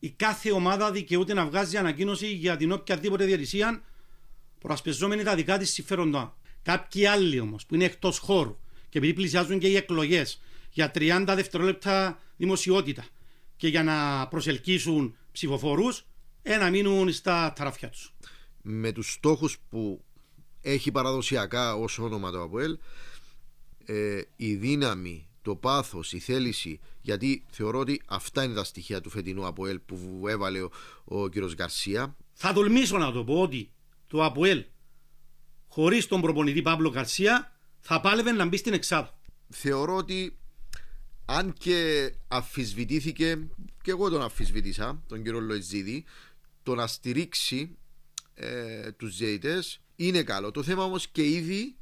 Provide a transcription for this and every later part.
η κάθε ομάδα δικαιούται να βγάζει ανακοίνωση για την οποιαδήποτε διαιτησία προασπιζόμενη τα δικά της συμφέροντα. Κάποιοι άλλοι όμως που είναι εκτός χώρου και επειδή πλησιάζουν και οι εκλογές για 30 δευτερόλεπτα δημοσιότητα και για να προσελκύσουν ψηφοφόρους, να μείνουν στα ταράφια τους. Με τους στόχους που έχει παραδοσιακά ως όνομα το ΑΠΟΕΛ, η δύναμη, το πάθος, η θέληση, γιατί θεωρώ ότι αυτά είναι τα στοιχεία του φετινού ΑΠΟΕΛ που έβαλε ο κύριος Γκαρσία. Θα τολμήσω να το πω ότι το ΑΠΟΕΛ χωρίς τον προπονητή Παύλο Γκαρσία θα πάλευε να μπει στην εξάδα. Θεωρώ ότι αν και αμφισβητήθηκε, και εγώ τον αμφισβητήσα, τον κύριο Λοεζίδη, το να στηρίξει τους διαιτητές είναι καλό. Το θέμα όμως και ήδη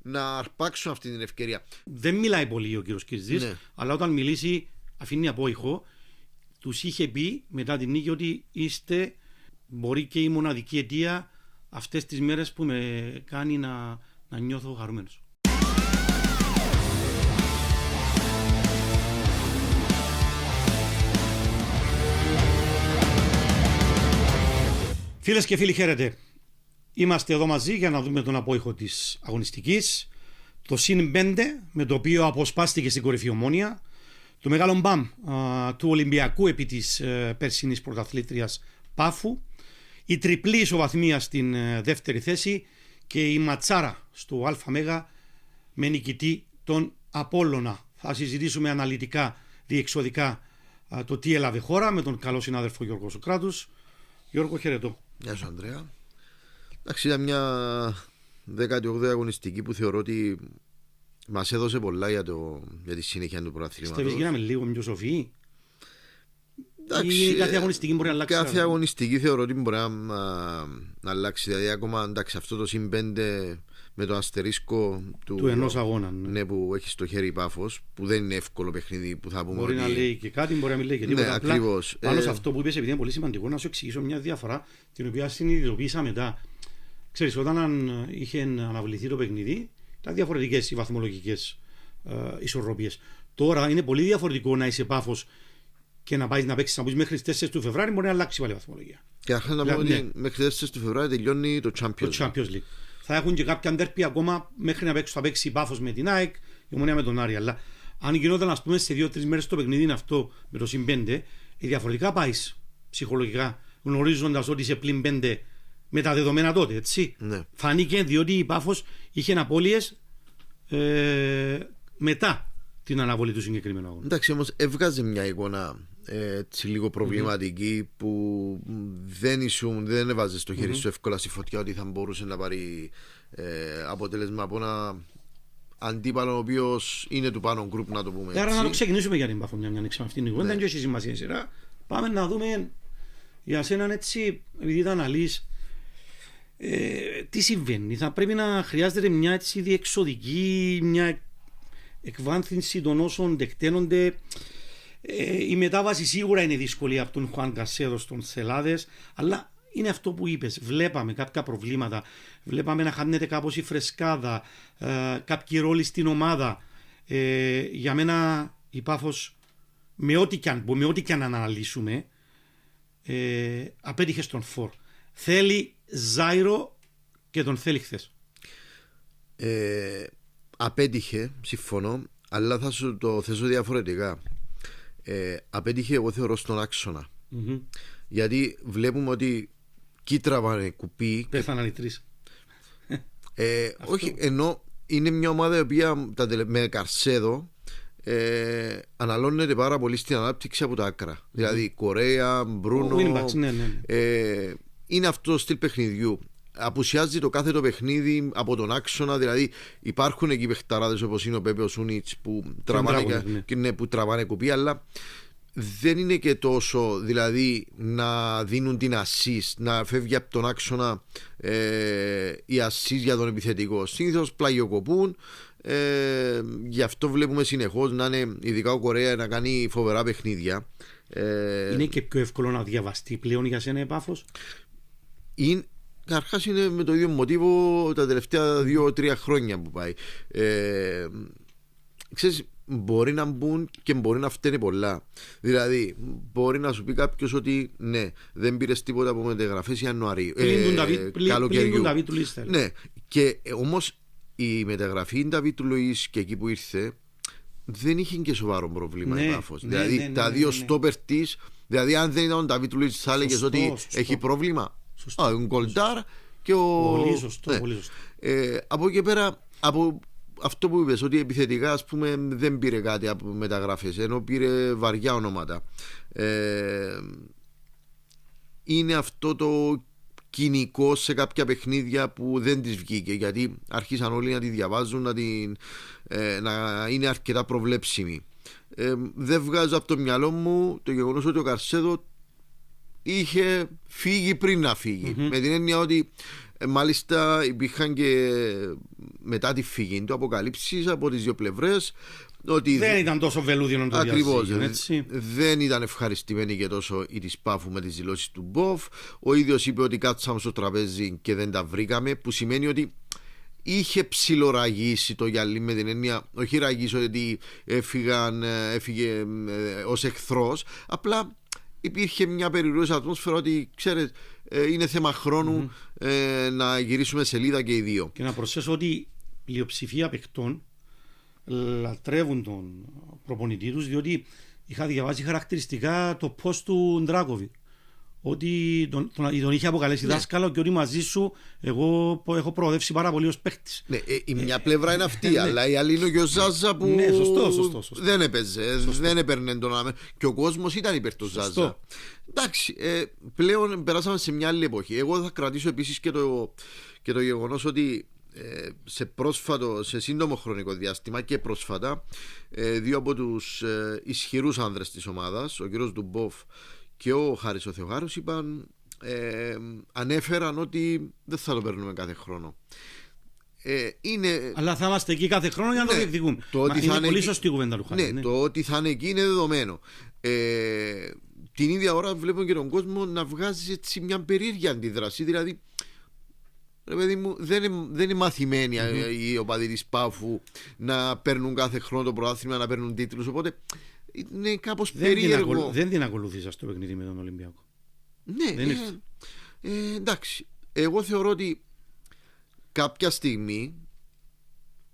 να αρπάξουν αυτή την ευκαιρία. Δεν μιλάει πολύ ο κύριος Κυρζής, ναι, αλλά όταν μιλήσει αφήνει απόϊχο. Τους είχε πει μετά την νίκη ότι είστε μπορεί και η μοναδική αιτία αυτές τις μέρες που με κάνει να νιώθω χαρούμενος. Φίλες και φίλοι, χαίρετε. Είμαστε εδώ μαζί για να δούμε τον απόϊχο της αγωνιστικής. Το συν 5 με το οποίο αποσπάστηκε στην κορυφή Ομόνοια. Το μεγάλο μπαμ του Ολυμπιακού επί της περσινής πρωταθλήτριας Πάφου. Η τριπλή ισοβαθμία στην δεύτερη θέση και η ματσάρα στο ΑΜΕΓΑ με νικητή τον Απόλλωνα. Θα συζητήσουμε αναλυτικά, διεξοδικά το τι έλαβε χώρα με τον καλό συνάδελφο Γιώργο Σοκράτους. Γιώργο, χαιρετώ. Γεια σου, Ανδρέα. Εντάξει, ήταν μια 18η αγωνιστική που θεωρώ ότι μας έδωσε πολλά για τη συνέχεια του πρωταθλήματος. Πιστεύεις γίναμε λίγο πιο σοφοί? Ή κάθε αγωνιστική μπορεί να αλλάξει? Κάθε αγωνιστική θεωρώ ότι μπορεί να αλλάξει. Δηλαδή ακόμα εντάξει, αυτό το συν 5 με το αστερίσκο του ενός αγώνα, ναι, που έχει στο χέρι η Πάφος, που δεν είναι εύκολο παιχνίδι που θα πούμε. Μπορεί να λέει και κάτι, μπορεί να μην λέει και τίποτα. Ναι, ακριβώς. Πάνω σε αυτό που είπες, επειδή είναι πολύ σημαντικό, να σου εξηγήσω μια διαφορά την οποία συνειδητοποίησα μετά. Ξέρεις, όταν είχε αναβληθεί το παιχνίδι, ήταν διαφορετικές οι βαθμολογικές ισορροπίες. Τώρα είναι πολύ διαφορετικό να είσαι Πάφος και να πάει να παίξει μέχρι τις 4 του Φεβρουάριου, μπορεί να αλλάξει πάλι η βαθμολογία. Και αρχικά να πω ότι μέχρι τις 4 του Φεβρουάριου τελειώνει το Champions League. Θα έχουν και κάποια ντέρπι ακόμα μέχρι να παίξει. Θα παίξει η Πάφος με την ΑΕΚ, η Ομονία με τον Άρη. Αλλά αν γινόταν, ας πούμε, σε 2-3 μέρες το παιχνίδι είναι αυτό με το συν 5, διαφορετικά πάει ψυχολογικά, γνωρίζοντας ότι είσαι πλην 5 με τα δεδομένα τότε, έτσι. Ναι. Φάνηκε διότι η Πάφος είχε απώλειες μετά την αναβολή του συγκεκριμένου αγώνα. Εντάξει, όμως έβγαζε μια εικόνα έτσι λίγο προβληματική που δεν έβαζε στο χέρι σου εύκολα στη φωτιά ότι θα μπορούσε να πάρει αποτέλεσμα από ένα αντίπαλο ο οποίος είναι του πάνω γκρουπ, να το πούμε έτσι. Άρα να το ξεκινήσουμε για την Πάφο μια ανοίξαμε αυτήν την εικόνα. Δεν έχει σημασία η σειρά. Πάμε να δούμε για σέναν έτσι, επειδή ήταν αλής, τι συμβαίνει. Θα πρέπει να χρειάζεται μια έτσι διεξοδική, μια εκβάνθυνση των όσων τεκταίνονται. Η μετάβαση σίγουρα είναι δύσκολη από τον Χουάν Κασέδο στον Σελάδες, αλλά είναι αυτό που είπες. Βλέπαμε κάποια προβλήματα, βλέπαμε να χάνεται κάπως η φρεσκάδα, κάποιοι ρόλοι στην ομάδα. Για μένα η Πάφος, με ό,τι και αν αναλύσουμε, απέτυχε στον φορ. Θέλει Ζάιρο και τον θέλει χθες. Απέτυχε, συμφωνώ, αλλά θα σου το θέσω διαφορετικά. Απέτυχε, εγώ θεωρώ, στον άξονα. Γιατί βλέπουμε ότι κι τραβάνε κουπί. Πέθαναν οι τρεις. Όχι, ενώ είναι μια ομάδα η οποία με Καρσέδο αναλώνεται πάρα πολύ στην ανάπτυξη από τα άκρα. Δηλαδή Κορέα, Μπρούνο. Είναι αυτό το στυλ παιχνιδιού. Απουσιάζει το κάθε το παιχνίδι από τον άξονα. Δηλαδή υπάρχουν εκεί παιχταράδες όπως είναι ο Πέπε Σούνιτς που τραβάνε κουπί, αλλά δεν είναι και τόσο, δηλαδή, να δίνουν την assist, να φεύγει από τον άξονα η assist για τον επιθετικό. Συνήθως πλαγιοκοπούν. Γι' αυτό βλέπουμε συνεχώς να είναι, ειδικά ο Κορέα, να κάνει φοβερά παιχνίδια. Είναι και πιο εύκολο να διαβαστεί πλέον για σένα η Πάφος. Καταρχάς είναι με το ίδιο μοτίβο τα τελευταία 2-3 χρόνια που πάει. Ξέρεις, μπορεί να μπουν και μπορεί να φταίνει πολλά. Δηλαδή, μπορεί να σου πει κάποιος ότι ναι, δεν πήρες τίποτα από μεταγραφές Ιανουαρίου. Καλοκαιριού. Ναι, και όμως η μεταγραφή Νταβίτ Λουίς και εκεί που ήρθε δεν είχε και σοβαρό πρόβλημα η Πάφος. Δηλαδή, τα δύο στόπερ της, δηλαδή, αν δεν ήταν ο Νταβίτ Λουίς, θα έλεγες ότι έχει πρόβλημα. Ο Γκολντάρ και ο. Πολύ σωστό. Από εκεί πέρα, από αυτό που είπες, ότι επιθετικά ας πούμε δεν πήρε κάτι από μεταγραφές, ενώ πήρε βαριά ονόματα. Είναι αυτό το κοινικό σε κάποια παιχνίδια που δεν της βγήκε, γιατί άρχισαν όλοι να τη διαβάζουν, να είναι αρκετά προβλέψιμη. Δεν βγάζω από το μυαλό μου το γεγονός ότι ο Καρσέδο είχε φύγει πριν να φύγει, με την έννοια ότι μάλιστα υπήρχαν και μετά τη φύγη του αποκαλύψεις από τις δύο πλευρές ότι δεν ήταν τόσο βελούδινο το διαζύγιο, έτσι. Δεν ήταν ευχαριστημένοι και τόσο η της Πάφου με τις δηλώσεις του Μποφ. Ο ίδιος είπε ότι κάτσαμε στο τραπέζι και δεν τα βρήκαμε, που σημαίνει ότι είχε ψιλοραγίσει το γυαλί, με την έννοια, όχι ραγίσει ότι έφυγε ως εχθρός, απλά υπήρχε μια περιρροή ατμόσφαιρα ότι ξέρετε, είναι θέμα χρόνου να γυρίσουμε σελίδα και οι δύο. Και να προσθέσω ότι η πλειοψηφία παιχτών λατρεύουν τον προπονητή τους, διότι είχα διαβάσει χαρακτηριστικά το post του Ντράκοβιτ, ότι τον είχε αποκαλέσει δάσκαλο και ότι μαζί σου εγώ έχω προοδεύσει πάρα πολύ ως παίχτης. Ναι, η μια πλευρά είναι αυτή, αλλά η άλλη είναι και ο Ζάζα που σωστό. δεν έπαιζε, δεν έπαιρνε τον άμεσο και ο κόσμος ήταν υπέρ του Ζάζα. Εντάξει, πλέον περάσαμε σε μια άλλη εποχή. Εγώ θα κρατήσω επίσης και το γεγονός ότι σε σύντομο χρονικό διάστημα και πρόσφατα δύο από τους ισχυρούς άνδρες της ομάδας, ο κύριος Ντουμπόφ και ο Χάρης ο Θεοχάρους, ανέφεραν ότι δεν θα το παίρνουμε κάθε χρόνο. Αλλά θα είμαστε εκεί κάθε χρόνο για να το διεκδικούμε. Είναι πολύ σωστή κουβέντα του Χάρη. Ναι, το ότι θα είναι εκεί είναι δεδομένο. Την ίδια ώρα βλέπουμε και τον κόσμο να βγάζει έτσι μια περίεργη αντίδραση. Δηλαδή, παιδί μου, δεν είναι μαθημένοι οι οπαδοί της Πάφου να παίρνουν κάθε χρόνο το πρωτάθλημα, να παίρνουν τίτλους. Οπότε είναι κάπως περίεργο. Δεν την ακολουθήσα στο παιχνίδι με τον Ολυμπιακό. Ναι, εντάξει. Εγώ θεωρώ ότι κάποια στιγμή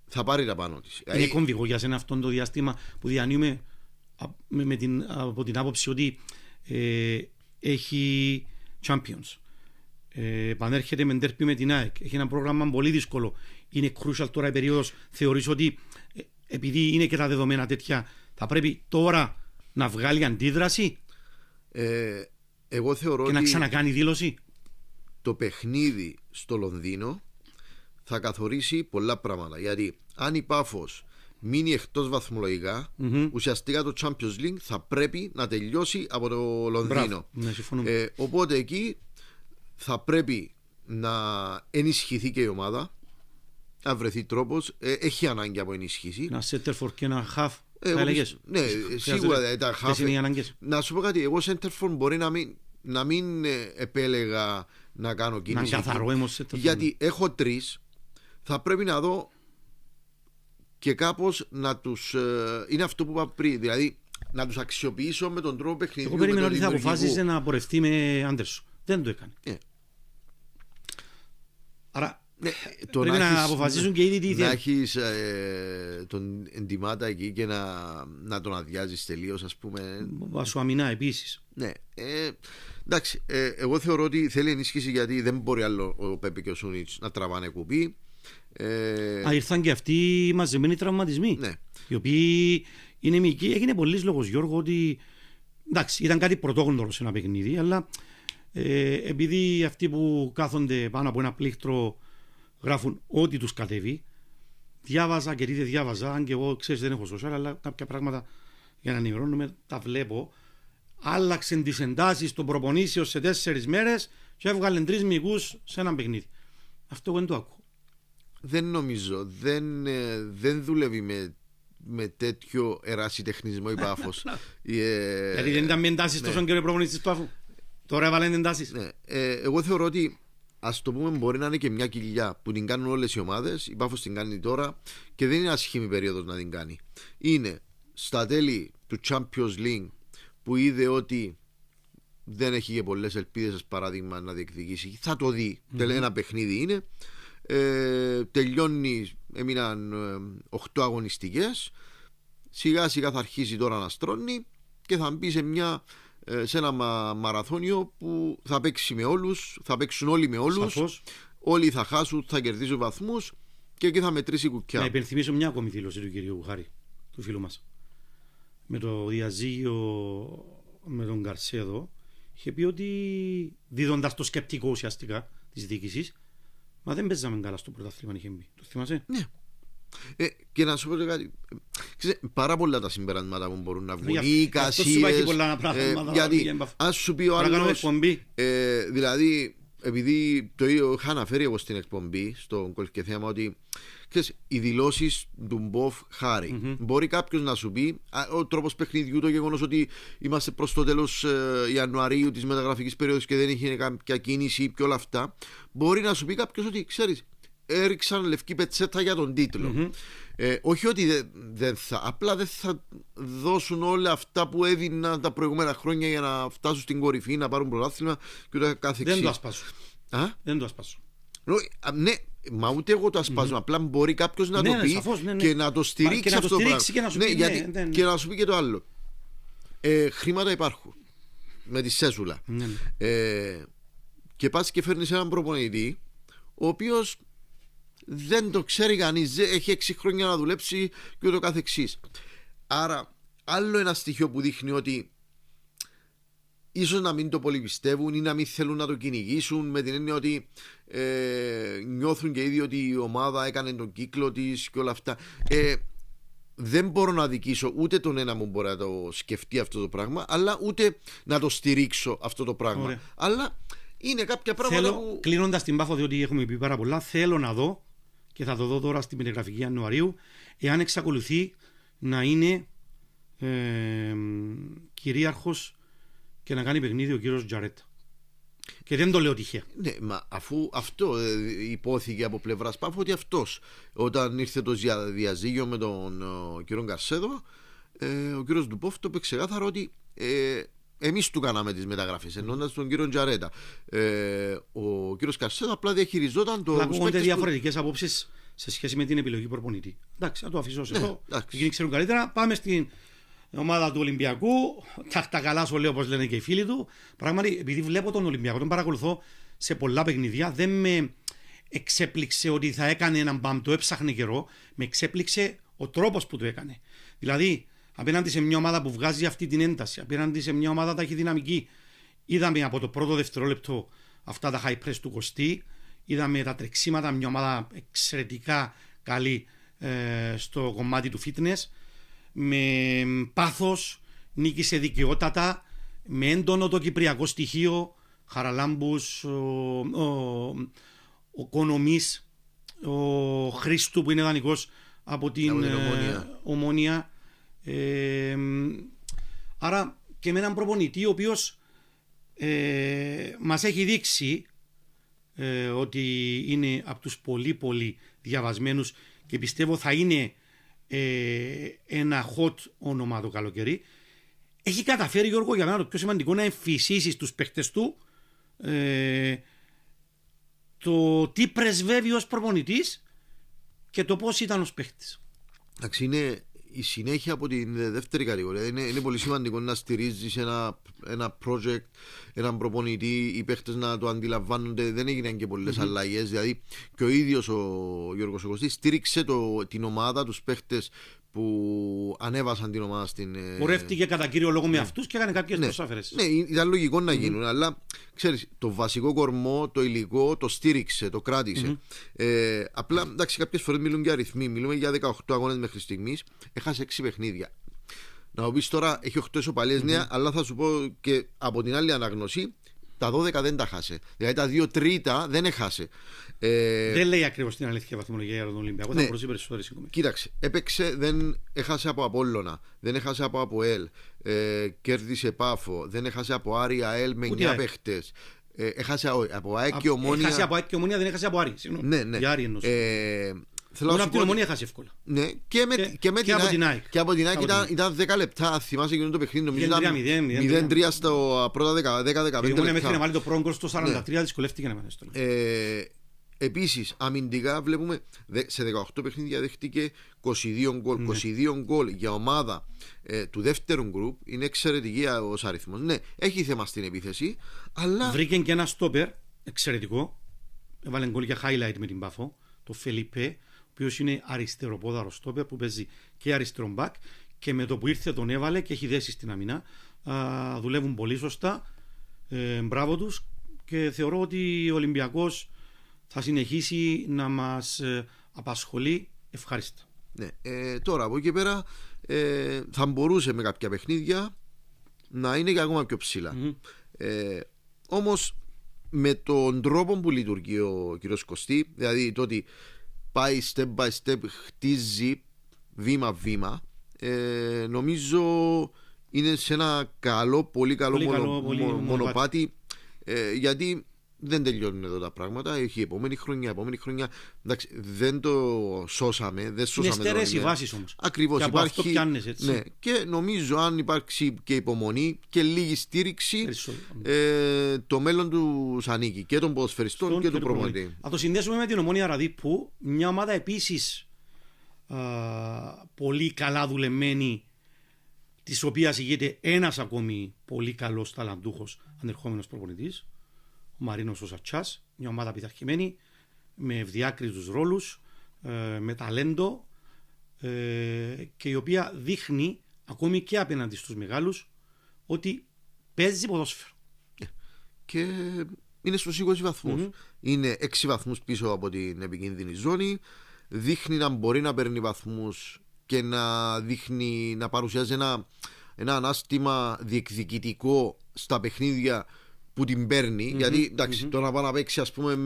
θα πάρει τα πάνω της. Είναι κομβικό για σένα αυτό το διάστημα που διανύουμε από την άποψη ότι έχει Champions. Πανέρχεται με ντέρπι με την ΑΕΚ. Έχει ένα πρόγραμμα πολύ δύσκολο. Είναι crucial τώρα η περίοδος. Θεωρείς ότι επειδή είναι και τα δεδομένα τέτοια, θα πρέπει τώρα να βγάλει αντίδραση εγώ θεωρώ και να ξανακάνει δήλωση? Το παιχνίδι στο Λονδίνο θα καθορίσει πολλά πράγματα. Γιατί αν η Πάφος μείνει εκτός βαθμολογικά, ουσιαστικά το Champions League θα πρέπει να τελειώσει από το Λονδίνο. Οπότε εκεί θα πρέπει να ενισχυθεί και η ομάδα, να βρεθεί τρόπος. Έχει ανάγκη από ενίσχυση. Ένα center και ένα half. Ναι, σίγουρα τα half. Να σου πω κάτι, εγώ center μπορεί να μην επέλεγα να κάνω κίνηση. Γιατί έχω τρεις, θα πρέπει να δω και κάπως να τους. Είναι αυτό που είπα πριν, δηλαδή να τους αξιοποιήσω με τον τρόπο παιχνιδιού. Εγώ περίμενα ότι θα αποφάσισε να πορευτεί με Άντερσον. Δεν το έκανε. Άρα πρέπει να αποφασίσουν και ήδη τι θέλουν. Να έχεις τον εντιμάτα εκεί και να τον αδειάζεις τελείως, ας πούμε. Ασουαμινά επίσης. Ναι. Εντάξει, εγώ θεωρώ ότι θέλει ενίσχυση, γιατί δεν μπορεί άλλο ο Πέπε και ο Σούνιτς να τραβάνε κουπί. Ήρθαν και αυτοί οι μαζεμένοι τραυματισμοί, ναι, οι οποίοι είναι μυϊκοί. Έγινε πολλής λόγος, Γιώργο, ότι εντάξει, ήταν κάτι πρωτόγνωρο σε ένα παιχνίδι, αλλά επειδή αυτοί που κάθονται πάνω από ένα πλήκτρο γράφουν ό,τι τους κατέβει, διάβαζα και τι δεν διάβαζα, αν και εγώ ξέρεις δεν έχω social, αλλά κάποια πράγματα για να ενημερώνουμε τα βλέπω. Άλλαξαν τις εντάσεις των προπονήσεων σε 4 μέρες και έβγαλαν 3 μυϊκούς σε ένα παιχνίδι. Αυτό εγώ δεν το ακούω. Δεν νομίζω, δεν δουλεύει με τέτοιο ερασιτεχνισμό η Πάφος. Γιατί δεν ήταν με εντάσεις τόσο καιρό προπονήσεις του Πάφου. Τώρα έβαλαν εντάσεις. Ναι. Εγώ θεωρώ ότι, ας το πούμε, μπορεί να είναι και μια κοιλιά που την κάνουν όλες οι ομάδες. Η Πάφος την κάνει τώρα και δεν είναι ασχήμη περίοδος να την κάνει. Είναι στα τέλη του Champions League που είδε ότι δεν έχει και πολλές ελπίδες, παράδειγμα, να διεκδικήσει, θα το δει. Ένα παιχνίδι είναι. Τελειώνει, έμειναν 8 αγωνιστικές. Σιγά σιγά θα αρχίσει τώρα να στρώνει και θα μπει σε ένα μαραθώνιο που θα παίξει με όλους, θα παίξουν όλοι με όλους. Σαφώς. Όλοι θα χάσουν, θα κερδίσουν βαθμούς και εκεί θα μετρήσει κουκιά. Να υπενθυμίσω μια ακόμη δήλωση του κυρίου Χάρη, του φίλου μας. Με το διαζύγιο με τον Καρσέδο, είχε πει ότι, δίδοντας το σκεπτικό ουσιαστικά της διοίκησης, μα δεν παίζαμε καλά στο πρωτάθλημα, είχε πει. Το θυμάσαι? Ναι. Και να σου πω κάτι. Πάρα πολλά τα συμπεράσματα που μπορούν να βγουν. Οι εικασίες. Γιατί ας σου πει ο άλλος. Δηλαδή, επειδή το είχα αναφέρει εγώ στην εκπομπή, στο Κολ και Θέμα, ότι ξέρεις, οι δηλώσεις του Μποφ Χάρη. Μπορεί κάποιος να σου πει ο τρόπος παιχνιδιού, το γεγονός ότι είμαστε προς το τέλος Ιανουαρίου της μεταγραφικής περίοδος και δεν είχε κάποια κίνηση και όλα αυτά. Μπορεί να σου πει κάποιος ότι ξέρεις, έριξαν λευκή πετσέτα για τον τίτλο. Όχι ότι δεν θα, απλά δεν θα δώσουν όλα αυτά που έδιναν τα προηγούμενα χρόνια για να φτάσουν στην κορυφή, να πάρουν πρωτάθλημα και ούτω καθεξής. Δεν το ασπάσω. Δεν το ασπάσω. Ναι, μα ούτε εγώ το ασπάζω. Απλά μπορεί κάποιος να το πει σαφώς, και να το στηρίξει αυτό το πράγμα. Και να σου πει και το άλλο. Χρήματα υπάρχουν με τη σέσουλα. Και πας και φέρνεις έναν προπονητή ο οποίος δεν το ξέρει κανείς, έχει 6 χρόνια να δουλέψει και ούτω καθεξής. Άρα άλλο ένα στοιχείο που δείχνει ότι ίσως να μην το πολύ πιστεύουν ή να μην θέλουν να το κυνηγήσουν, με την έννοια ότι νιώθουν και ήδη ότι η ομάδα έκανε τον κύκλο της και όλα αυτά. Δεν μπορώ να δικήσω ούτε τον ένα μου μπορεί να το σκεφτεί αυτό το πράγμα, αλλά ούτε να το στηρίξω αυτό το πράγμα. Ωραία. Αλλά είναι κάποια πράγματα που... Κλείνοντας την Πάφο, διότι έχουμε πει πάρα πολλά, θέλω να δω, και θα το δω τώρα στην περιγραφική Ιανουαρίου, εάν εξακολουθεί να είναι κυρίαρχος και να κάνει παιχνίδι ο κύριος Τζαρέτα. Και δεν το λέω τυχαία. Ναι, μα αφού αυτό υπόθηκε από πλευράς Πάφο, ότι αυτός, όταν ήρθε το διαζύγιο με τον κύριο Καρσέδο, ο κύριος Ντουπόφ το είπε ξεκάθαρο ότι εμείς του κάναμε τις μεταγραφές, εννοώντας τον κύριο Τζαρέτα. Ο κύριος Καρσέδο απλά διαχειριζόταν το. Ακούγονται διαφορετικές απόψεις σε σχέση με την επιλογή προπονητή. Εντάξει, θα το αφήσω σε αυτό. Εκείνοι ξέρουν καλύτερα. Πάμε στην ομάδα του Ολυμπιακού. Τα καλά σου λέω, όπως λένε και οι φίλοι του. Πράγματι, επειδή βλέπω τον Ολυμπιακό, τον παρακολουθώ σε πολλά παιχνιδιά, δεν με εξέπληξε ότι θα έκανε έναν μπαμ. Το έψαχνε καιρό. Με εξέπληξε ο τρόπος που το έκανε. Δηλαδή, απέναντι σε μια ομάδα που βγάζει αυτή την ένταση, απέναντι σε μια ομάδα ταχυδυναμική, είδαμε από το πρώτο δευτερόλεπτο αυτά τα high press του Κωστή, είδαμε τα τρεξίματα, μια ομάδα εξαιρετικά καλή στο κομμάτι του fitness, με πάθος, νίκησε δικαιότατα, με έντονο το κυπριακό στοιχείο, Χαραλάμπους, ο Κονομής, ο Χρήστου που είναι δανεικός από την Ομόνια. Άρα και με έναν προπονητή ο οποίος μας έχει δείξει ότι είναι από τους πολύ πολύ διαβασμένους και πιστεύω θα είναι ένα hot όνομα το καλοκαίρι. Έχει καταφέρει, Γιώργο, για μένα το πιο σημαντικό, να εμφυσίσει στους παίχτες του το τι πρεσβεύει ως προπονητής και το πώς ήταν ως παίχτης. Εντάξει, είναι η συνέχεια από την δεύτερη κατηγορία. Είναι πολύ σημαντικό να στηρίζεις ένα project, έναν προπονητή, οι παίχτες να το αντιλαμβάνονται. Δεν έγιναν και πολλές αλλαγές. Δηλαδή, και ο ίδιος ο Γιώργος Κωστής στήριξε την ομάδα, τους παίχτες που ανέβασαν την ομάδα στην. Πορεύτηκε κατά κύριο λόγο με αυτούς και έκανε κάποιες προσάφερες. Ναι, ήταν λογικό να γίνουν, αλλά ξέρεις, το βασικό κορμό, το υλικό, το στήριξε, το κράτησε. Απλά, εντάξει, κάποιες φορές μιλούν για αριθμοί. Μιλούμε για 18 αγώνες μέχρι στιγμής. Έχασε 6 παιχνίδια. Να μου πεις τώρα, έχει 8 ισοπαλίες νέα, αλλά θα σου πω και από την άλλη αναγνωσή, τα 12 δεν τα χάσε. Δηλαδή τα 2 τρίτα δεν έχασε. Δεν λέει ακριβώς την αλήθεια βαθμολογία για τον Ολυμπιακό. Θα μπορούσε περισσότερη συγκομμένη. Κοίταξε, έπαιξε, δεν έχασε από Απόλλωνα, δεν έχασε από ΑΠΟΕΛ, κέρδισε Πάφο, δεν έχασε από Άρη ΑΕΛ με 9 παίχτες. Έχασε από ΑΕΚ και Ομόνια. Έχασε από ΑΕΚ και Ομόνια, δεν έχασε από Άρη. Ναι. Για Άρη εννοώ. Μόνο από την Ομόνια χάσει εύκολα. Ναι, και από την ΑΕΚ ήταν 10 λεπτά. Θυμάσαι εκείνο το παιχνίδι, νομίζω ήταν 0-3 στα πρώτα 10-15 λεπτά. Μέχρι να βάλει το πρώτο γκολ στο 43 δυσκολεύτηκε να μείνει. Επίσης, αμυντικά βλέπουμε σε 18 παιχνίδια δέχτηκε 22 γκολ. 22 γκολ για ομάδα του δεύτερου γκρουπ είναι εξαιρετική ως αριθμός. Ναι, έχει θέμα στην επίθεση, αλλά. Βρήκε και ένα στόπερ εξαιρετικό. Έβαλε γκολ για highlight με την Πάφο, το Φελιπέ, ο οποίος είναι αριστεροπόδαρο στόπερ που παίζει και αριστερό μπακ. Και με το που ήρθε τον έβαλε και έχει δέσει στην αμυνά. Δουλεύουν πολύ σωστά. Μπράβο τους. Και θεωρώ ότι ο Ολυμπιακός θα συνεχίσει να μας απασχολεί ευχάριστα. Ναι, τώρα από εκεί πέρα θα μπορούσε με κάποια παιχνίδια να είναι και ακόμα πιο ψηλά. Όμως με τον τρόπο που λειτουργεί ο κ. Κωστή, δηλαδή το ότι πάει step by step, χτίζει βήμα-βήμα, νομίζω είναι σε ένα πολύ καλό μονοπάτι, γιατί δεν τελειώνουν εδώ τα πράγματα. Έχει επόμενη χρονιά. Εντάξει, δεν το σώσαμε. Δεν σώσαμε. Είναι στερές οι βάσεις όμως. Ακριβώς. Υπάρχει. Πιάνεις, έτσι. Ναι, και νομίζω αν υπάρξει και υπομονή και λίγη στήριξη, το μέλλον του ανήκει και των ποδοσφαιριστών και του προπονητή. Θα το συνδέσουμε με την Ομόνια Ραδίππου, μια ομάδα επίσης πολύ καλά δουλεμένη, της οποίας ηγείται ένας ακόμη πολύ καλός ταλαντούχος ανερχόμενος προπονητής, ο Μαρίνος ο Σατσάς, μια ομάδα πειθαρχημένη με ευδιάκριτους ρόλους, με ταλέντο, και η οποία δείχνει ακόμη και απέναντι στους μεγάλους ότι παίζει ποδόσφαιρο. Και είναι στους 20 βαθμούς. Είναι 6 βαθμούς πίσω από την επικίνδυνη ζώνη. Δείχνει να μπορεί να παίρνει βαθμούς και να παρουσιάζει ένα ανάστημα διεκδικητικό στα παιχνίδια που την παίρνει. Γιατί εντάξει, το να πάει να παίξει, ας πούμε,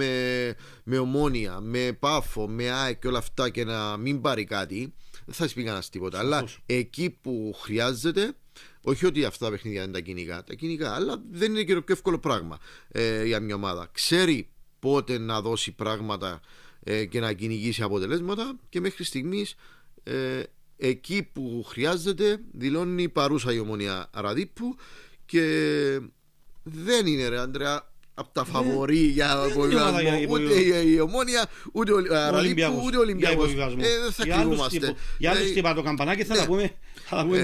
με Ομόνια, με Πάφο, με ΑΕΚ και όλα αυτά και να μην πάρει κάτι, δεν θα πει κανένας τίποτα. Αλλά εκεί που χρειάζεται, όχι ότι αυτά τα παιχνίδια είναι τα κυνηγά, αλλά δεν είναι και το πιο εύκολο πράγμα για μια ομάδα. Ξέρει πότε να δώσει πράγματα και να κυνηγήσει αποτελέσματα, και μέχρι στιγμής εκεί που χρειάζεται δηλώνει παρούσα η Ομόνια Ραδίππου, και δεν είναι, ρε Άντρεα, από τα φαβορί για ούτε η Ομόνια, ούτε ο Ραδίππου, ούτε ο Ολυμπιακός. Δεν θα κρυβούμαστε. Για άλλους τύπα το καμπανάκι θα τα πούμε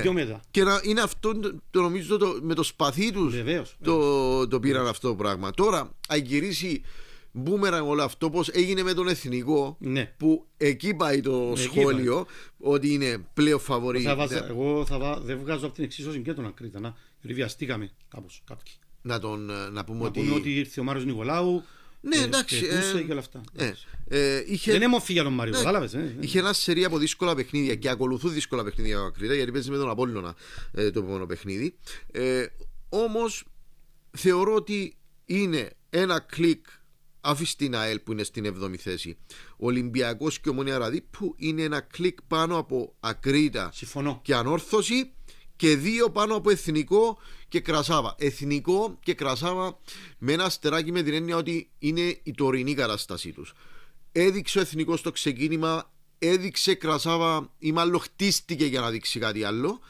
πιο μετά. Και είναι αυτό, το νομίζω, με το σπαθί τους το πήραν αυτό το πράγμα. Τώρα, αν γυρίσει μπούμεραν όλο αυτό, πως έγινε με τον Εθνικό, που εκεί πάει το σχόλιο, ότι είναι πλέον φαβορί. Εγώ δεν βγάζω από την εξίσωση και τον Ακρίτα, γιατί βιαστήκαμε κάπως κάποιοι. Να πούμε ότι ήρθε ο Μάριος Νικολάου. Ναι, εντάξει. Και όλα αυτά. Δεν έμοφη για τον Μάριο, κατάλαβες. Είχε ένα σερί από δύσκολα παιχνίδια και ακολουθούν δύσκολα παιχνίδια ο Ακρίτα, γιατί παίζει με τον Απόλλωνα το επόμενο παιχνίδι. Όμως θεωρώ ότι είναι ένα κλικ. Άφησε την ΑΕΛ που είναι στην 7η θέση. Ο Ολυμπιακός και ο Ομόνια Ραδίππου είναι ένα κλικ πάνω από Ακρίτα και Ανόρθωση, και 2 πάνω από Εθνικό και Κρασάβα. Εθνικό και Κρασάβα με ένα αστεράκι, με την έννοια ότι είναι η τωρινή κατάστασή τους. Έδειξε ο Εθνικός στο ξεκίνημα, έδειξε Κρασάβα, ή μάλλον χτίστηκε για να δείξει κάτι άλλο,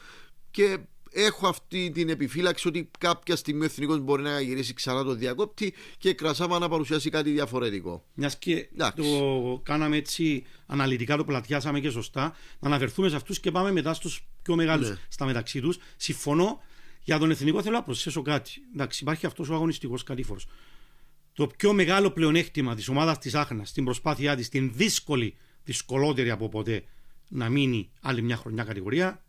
και έχω αυτή την επιφύλαξη ότι κάποια στιγμή ο Εθνικός μπορεί να γυρίσει ξανά το διακόπτη και η Κρασάβα να παρουσιάσει κάτι διαφορετικό. Μιας και το κάναμε έτσι αναλυτικά, το πλατιάσαμε και σωστά, να αναφερθούμε σε αυτούς και πάμε μετά στους πιο μεγάλους στα μεταξύ τους. Συμφωνώ. Για τον Εθνικό θέλω να προσθέσω κάτι. Εντάξει, υπάρχει αυτός ο αγωνιστικός κατήφορος. Το πιο μεγάλο πλεονέκτημα της ομάδας της Άχνας στην προσπάθειά της, την δυσκολότερη από ποτέ, να μείνει άλλη μια χρονιά κατηγορία,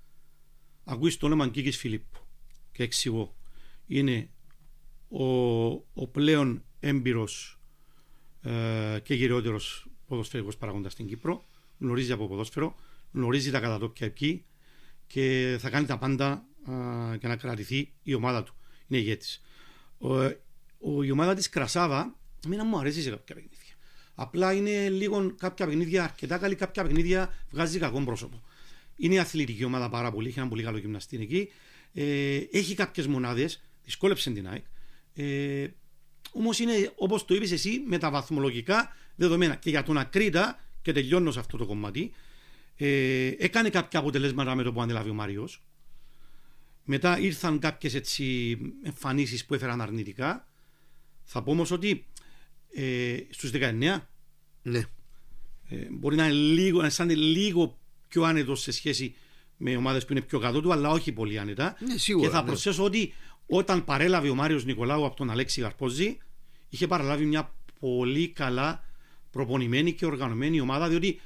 ακούεις το όνομα Κίκης Φιλίππου και εξηγώ. Είναι ο πλέον έμπειρος και γυριότερος ποδοσφαιρικός παραγόντας στην Κύπρο. Γνωρίζει από ποδόσφαιρο, γνωρίζει τα κατατόπια εκεί και θα κάνει τα πάντα για να κρατηθεί η ομάδα του. Είναι ηγέτης. Η ομάδα της Κρασάβα, εμένα μου αρέσει σε κάποια παιχνίδια. Απλά είναι λίγο κάποια παιχνίδια αρκετά καλή, κάποια παιχνίδια βγάζει κακό πρόσωπο. Είναι η αθλητική ομάδα πάρα πολύ, έχει ένα πολύ καλό γυμναστή εκεί. Έχει κάποιες μονάδες, δυσκόλεψε την ΑΕΚ. Όμως είναι, όπως το είπες εσύ, με τα βαθμολογικά δεδομένα. Και για τον Ακρίτα και τελειώνω σε αυτό το κομμάτι. Έκανε κάποια αποτελέσματα με το που ανέλαβε ο Μάριος. Μετά ήρθαν κάποιες έτσι εμφανίσεις που έφεραν αρνητικά. Θα πω όμως ότι στους 19 Ναι. Μπορεί να είναι λίγο πιο άνετος σε σχέση με ομάδες που είναι πιο κάτω του, αλλά όχι πολύ άνετα. Ναι, σίγουρα, και θα προσθέσω ότι όταν παρέλαβε ο Μάριος Νικολάου από τον Αλέξη Καρπόζη, είχε παραλάβει μια πολύ καλά προπονημένη και οργανωμένη ομάδα, διότι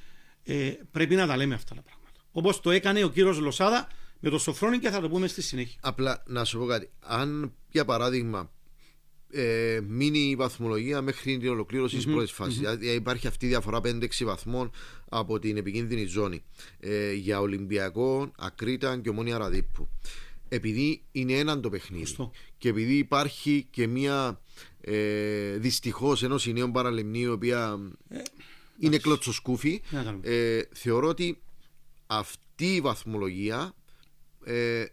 πρέπει να τα λέμε αυτά τα πράγματα. Όπως το έκανε ο κύριος Λοσάδα με το Σοφρόνη, και θα το πούμε στη συνέχεια. Απλά να σου πω κάτι. Αν για παράδειγμα μείνει η βαθμολογία μέχρι την ολοκλήρωση της πρώτης φάσης, δηλαδή υπάρχει αυτή η διαφορά 5-6 βαθμών από την επικίνδυνη ζώνη για Ολυμπιακό, Ακρίτα και Ομόνια Ραδίππου, επειδή είναι έναν το παιχνίδι και επειδή υπάρχει και μια δυστυχώς ενός νέων Παραλιμνίου η οποία είναι κλωτσοσκούφι, θεωρώ ότι αυτή η βαθμολογία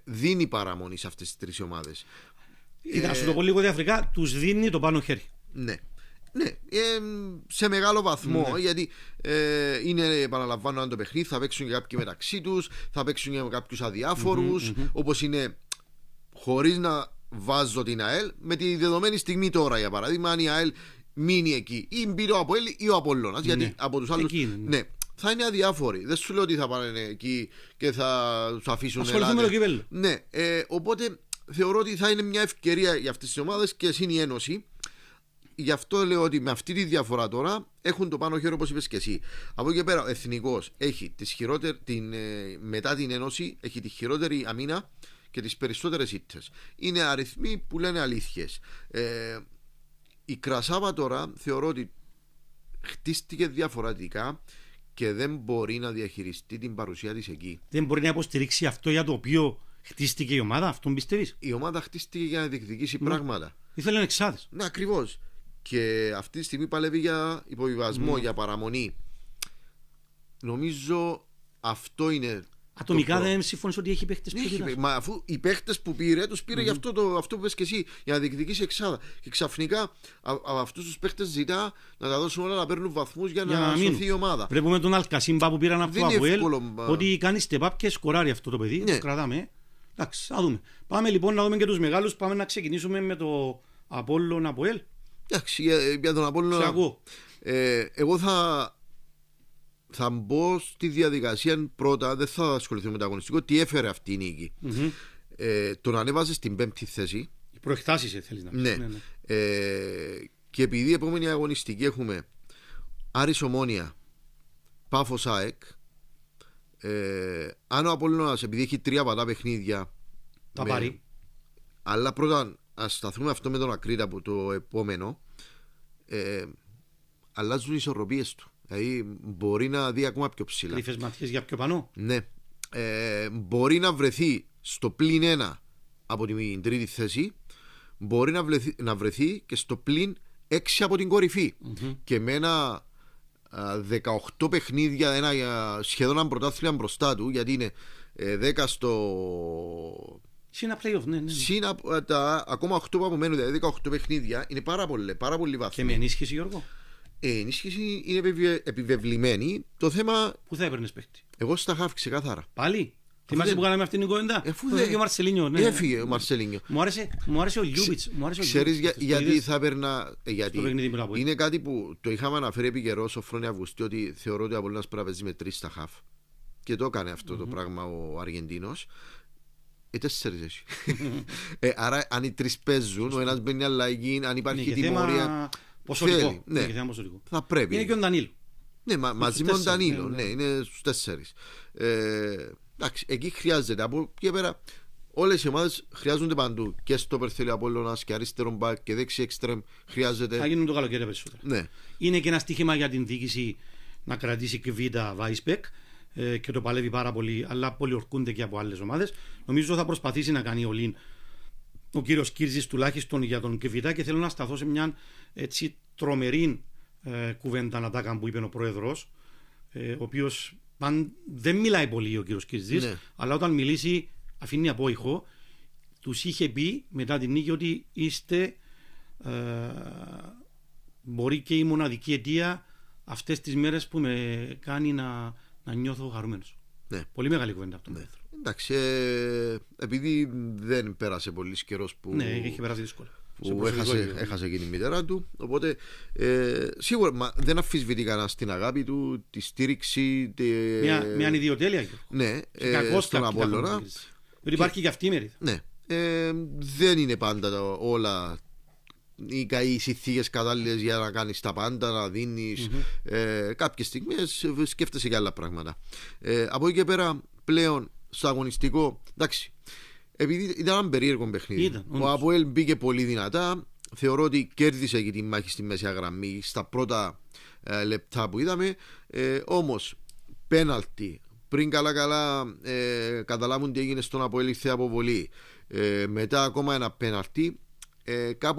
δίνει παραμονή σε αυτές τις τρεις ομάδες. Να σου το πω λίγο διαφορετικά, τους δίνει το πάνω χέρι. Ναι. Ναι, σε μεγάλο βαθμό, ναι. Γιατί είναι, επαναλαμβάνω, αν το παιχνίδι θα παίξουν και κάποιοι μεταξύ τους, θα παίξουν και με κάποιους αδιάφορους, όπως είναι, χωρίς να βάζω την ΑΕΛ, με τη δεδομένη στιγμή τώρα, για παράδειγμα, αν η ΑΕΛ μείνει εκεί, ή μπει ο ΑΠΟΕΛ ή ο Απόλλωνας, ναι. Γιατί από τους άλλους ναι, θα είναι αδιάφοροι. Δεν σου λέω ότι θα πάνε εκεί και θα τους αφήσουν. Ασχοληθούμε με το κύπελλο. Ναι, οπότε θεωρώ ότι θα είναι μια ευκαιρία για αυτές τις ομάδες και είναι η Ένωση. Γι' αυτό λέω ότι με αυτή τη διαφορά τώρα έχουν το πάνω χέρι, όπως είπες και εσύ. Από εκεί και πέρα ο Εθνικός έχει μετά την Ένωση έχει τη χειρότερη αμήνα και τις περισσότερες ήττες. Είναι αριθμοί που λένε αλήθειες. Η Κρασάβα τώρα θεωρώ ότι χτίστηκε διαφορετικά και δεν μπορεί να διαχειριστεί την παρουσία της εκεί. Δεν μπορεί να υποστηρίξει αυτό για το οποίο χτίστηκε η ομάδα, αυτόν πιστεύεις? Η ομάδα χτίστηκε για να διεκδικήσει πράγματα. Ήθελαν εξάδες. Ναι, ακριβώς. Και αυτή τη στιγμή παλεύει για υποβιβασμό, για παραμονή. Νομίζω αυτό είναι. Ατομικά δεν συμφωνείς ότι έχει παίχτες που μα αφού οι παίχτες που πήρε, τους πήρε για αυτό που πες και εσύ, για να διεκδικήσει εξάδα. Και ξαφνικά από αυτούς τους παίχτες ζητά να τα δώσουν όλα να παίρνουν βαθμούς για να σωθεί η ομάδα. Βλέπουμε τον Αλκασίμπα που πήραν από το ΑΠΟΕΛ, ότι κάνει step up και σκοράρει αυτό το παιδί. Το κρατάμε. Εντάξει, θα δούμε. Πάμε λοιπόν να δούμε και τους μεγάλους. Πάμε να ξεκινήσουμε με το Απόλλων ΑΠΟΕΛ. Εντάξει, για τον Απόλλωνα. Εγώ θα μπω στη διαδικασία πρώτα, δεν θα ασχοληθώ με το αγωνιστικό. Τι έφερε αυτή η νίκη. Τον ανέβαζε στην 5η θέση. Οι προεκτάσεις θέλεις να πεις. Ναι. Και επειδή η επόμενη αγωνιστική έχουμε Άρης Ομόνια, Πάφος ΑΕΚ, αν ο Απόλλωνας, επειδή έχει 3 βατά παιχνίδια, τα πάρει. Αλλά πρώτα ας σταθούμε αυτό με τον Ακρίτα από το επόμενο. Αλλάζουν οι ισορροπίες του. Δηλαδή μπορεί να δει ακόμα πιο ψηλά. Κρύφες ματιές για πιο πάνω. Ναι. Μπορεί να βρεθεί στο +1 από την 3η θέση. Μπορεί να βρεθεί και στο +6 από την κορυφή. Και με ένα 18 παιχνίδια, σχεδόν ένα πρωτάθλημα μπροστά του, γιατί είναι 10 στο. Συνα playoff, ναι. Συνα ακόμα 8 που απομένουν, δηλαδή 18 παιχνίδια, είναι πάρα πολύ βάθμοι. Και με ενίσχυση, Γιώργο. Ενίσχυση είναι επιβεβλημένη. Το θέμα. Πού θα έπαιρνες παίχτη? Εγώ στα χάφη ξεκάθαρα. Πάλι. Θυμάσαι που κάναμε αυτήν την κουβέντα? Έφυγε ο Μαρσελίνιο. Ναι. Έφυγε ο Μαρσελίνιο. Μου άρεσε ο Λιούβιτς. Ξέρεις γιατί θα έπαιρνα. Γιατί είναι κάτι που το είχαμε αναφέρει επί καιρό στο Φρόνη Αυγουστή, ότι θεωρώ ότι ο Απόλλωνας πρέπει να παίζει με 3 στα χάφ. Και το έκανε αυτό το πράγμα ο Αργεντίνος. 4 έχει. Άρα αν οι 3 παίζουν, ο ένας μπαίνει αλλαγή, αν υπάρχει τιμωρία. Ποσοτικό. Ναι, θα πρέπει. Είναι και ο Ντανίλο. Ναι, μαζί με τον Ντανίλο. Ναι, είναι στους 4. Εντάξει, εκεί χρειάζεται. Από εκεί και πέρα, όλες οι ομάδες χρειάζονται παντού. Και στο Περθέλιο Απόλλωνας και αριστερό μπακ και δεξί εξτρέμ χρειάζεται. Θα γίνουν το καλοκαίρι περισσότερο. Ναι. Είναι και ένα στοίχημα για την διοίκηση να κρατήσει και β' Βάισπεκ και το παλεύει πάρα πολύ, αλλά πολιορκούνται και από άλλες ομάδες. Νομίζω θα προσπαθήσει να κάνει ο κύριος Κύρζης τουλάχιστον για τον Κεβιτά, και θέλω να σταθώ σε μια έτσι τρομερή κουβέντα να τα κάνει που είπε ο πρόεδρος, ο οποίος δεν μιλάει πολύ ο κύριος Κύρζης, ναι. Αλλά όταν μιλήσει αφήνει απόϊχο. Τους είχε πει μετά την νίκη ότι είστε μπορεί και η μοναδική αιτία αυτές τις μέρες που με κάνει να νιώθω χαρούμενος. Ναι. Πολύ μεγάλη κουβέντα αυτό. Ναι. Εντάξει, επειδή δεν πέρασε πολύ καιρός που. Ναι, είχε περάσει δύσκολα. Που έχασε και η μητέρα του. Οπότε σίγουρα δεν αμφισβητεί κανένα την αγάπη του, τη στήριξη. Μια ανιδιοτέλεια. Ναι, στον Απόλλωνα. Διότι υπάρχει και αυτή η μερίδα. Ναι. Δεν είναι πάντα όλα οι συνθήκες κατάλληλες για να κάνεις τα πάντα, να δίνεις. Κάποιες στιγμές σκέφτεσαι και άλλα πράγματα. Από εκεί και πέρα πλέον στο αγωνιστικό, εντάξει, επειδή ήταν ένα περίεργο παιχνίδι, ο Αποέλ μπήκε πολύ δυνατά. Θεωρώ ότι κέρδισε και τη μάχη στη μέση γραμμή στα πρώτα λεπτά που είδαμε. Όμως πέναλτι, πριν καλά καταλάβουν τι έγινε στον Αποέλ, ήρθε αποβολή. Μετά ακόμα ένα πέναλτι.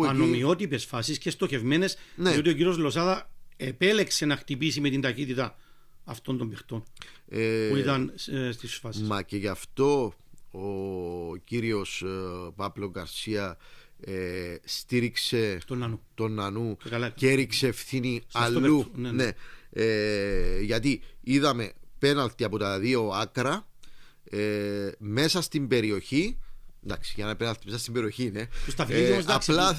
Ανομοιότυπες φάσεις και στοχευμένες, ναι. Διότι ο κύριος Λοσάδα επέλεξε να χτυπήσει με την ταχύτητα αυτών των παιχτών που ήταν στις φάσεις. Μα και γι' αυτό ο κύριος Πάπλο Γκαρσία στήριξε τον Νανού και έριξε ευθύνη αλλού. Ναι. Γιατί είδαμε πέναλτι από τα δύο άκρα μέσα στην περιοχή. Εντάξει, για να πέναλτι μέσα στην περιοχή είναι. Απλά,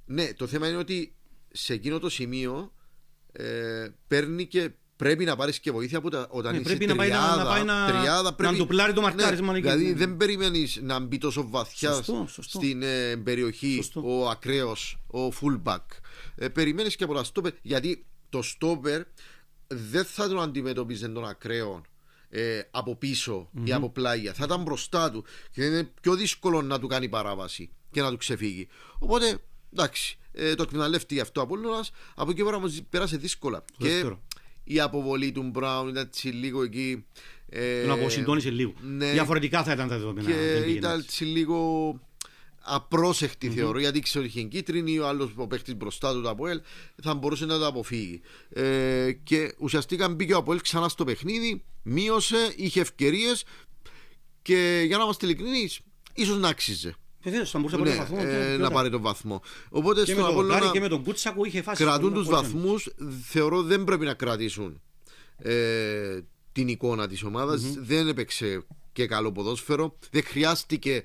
ναι, το θέμα είναι ότι σε εκείνο το σημείο παίρνει και πρέπει να πάρεις και βοήθεια όταν είσαι πρέπει τριάδα, να ντοπλάρει το μαρκάρισμα. Ναι, δηλαδή δεν περιμένεις να μπει τόσο βαθιά στην περιοχή ο ακραίος, ο fullback. Περιμένεις και από τα στόπερ, γιατί το στόπερ δεν θα τον αντιμετωπίζει τον ακραίο από πίσω ή από πλάγια. Θα ήταν μπροστά του και είναι πιο δύσκολο να του κάνει παράβαση και να του ξεφύγει. Οπότε εντάξει, το εκμεταλλεύτηκε αυτό ο Απόλλωνας. Από εκεί πέρα όμως πέρασε δύσκολα. Και η αποβολή του Μπράουν ήταν λίγο εκεί. Τον αποσυντώνησε λίγο. Ναι, διαφορετικά θα ήταν τα δεδομένα. Και ήταν λίγο απρόσεχτη θεωρώ, γιατί ξέρω ότι είχε κίτρινη, ο άλλος ο παίχτης μπροστά του το Αποέλ θα μπορούσε να το αποφύγει. Και ουσιαστικά μπήκε ο Αποέλ ξανά στο παιχνίδι, μείωσε, είχε ευκαιρίες και για να είμαστε ειλικρινείς, ίσως να άξιζε. Να πάρει τον βαθμό. Οπότε και στον Απόλλωνα και με τον Κούτσακο είχε φάσει. Κρατούν τους βαθμούς, θεωρώ δεν πρέπει να κρατήσουν την εικόνα της ομάδας. Δεν έπαιξε και καλό ποδόσφαιρο. Δεν χρειάστηκε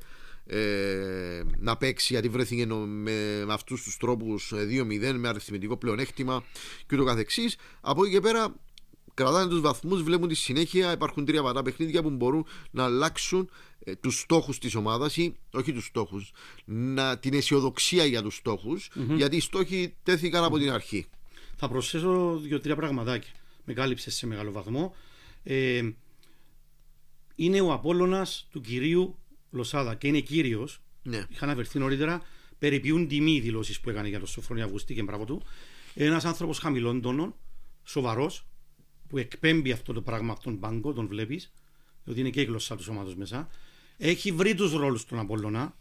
να παίξει, γιατί βρέθηκε με αυτούς τους τρόπους 2-0 με αριθμητικό πλεονέκτημα και ούτω καθεξής. Από εκεί και πέρα κρατάνε τους βαθμούς, βλέπουν τη συνέχεια. Υπάρχουν 3 βατά παιχνίδια που μπορούν να αλλάξουν τους στόχους της ομάδας, ή όχι τους στόχους, την αισιοδοξία για τους στόχους, γιατί οι στόχοι τέθηκαν από την αρχή. Θα προσθέσω 2-3 πραγματάκια. Με κάλυψε σε μεγάλο βαθμό. Είναι ο Απόλλωνας του κυρίου Λοσάδα και είναι κύριος. Ναι. Είχα αναφερθεί νωρίτερα. Περιποιούν τιμή οι δηλώσεις που έκανε για τον Σοφρόνη Αυγουστή και μπράβο του. Ένας άνθρωπος χαμηλών τόνων, σοβαρός, που εκπέμπει αυτό το πράγμα από τον πάγκο, τον βλέπεις, διότι είναι και η γλώσσα του σώματος μέσα. Έχει βρει τους ρόλους στον Απόλλωνα.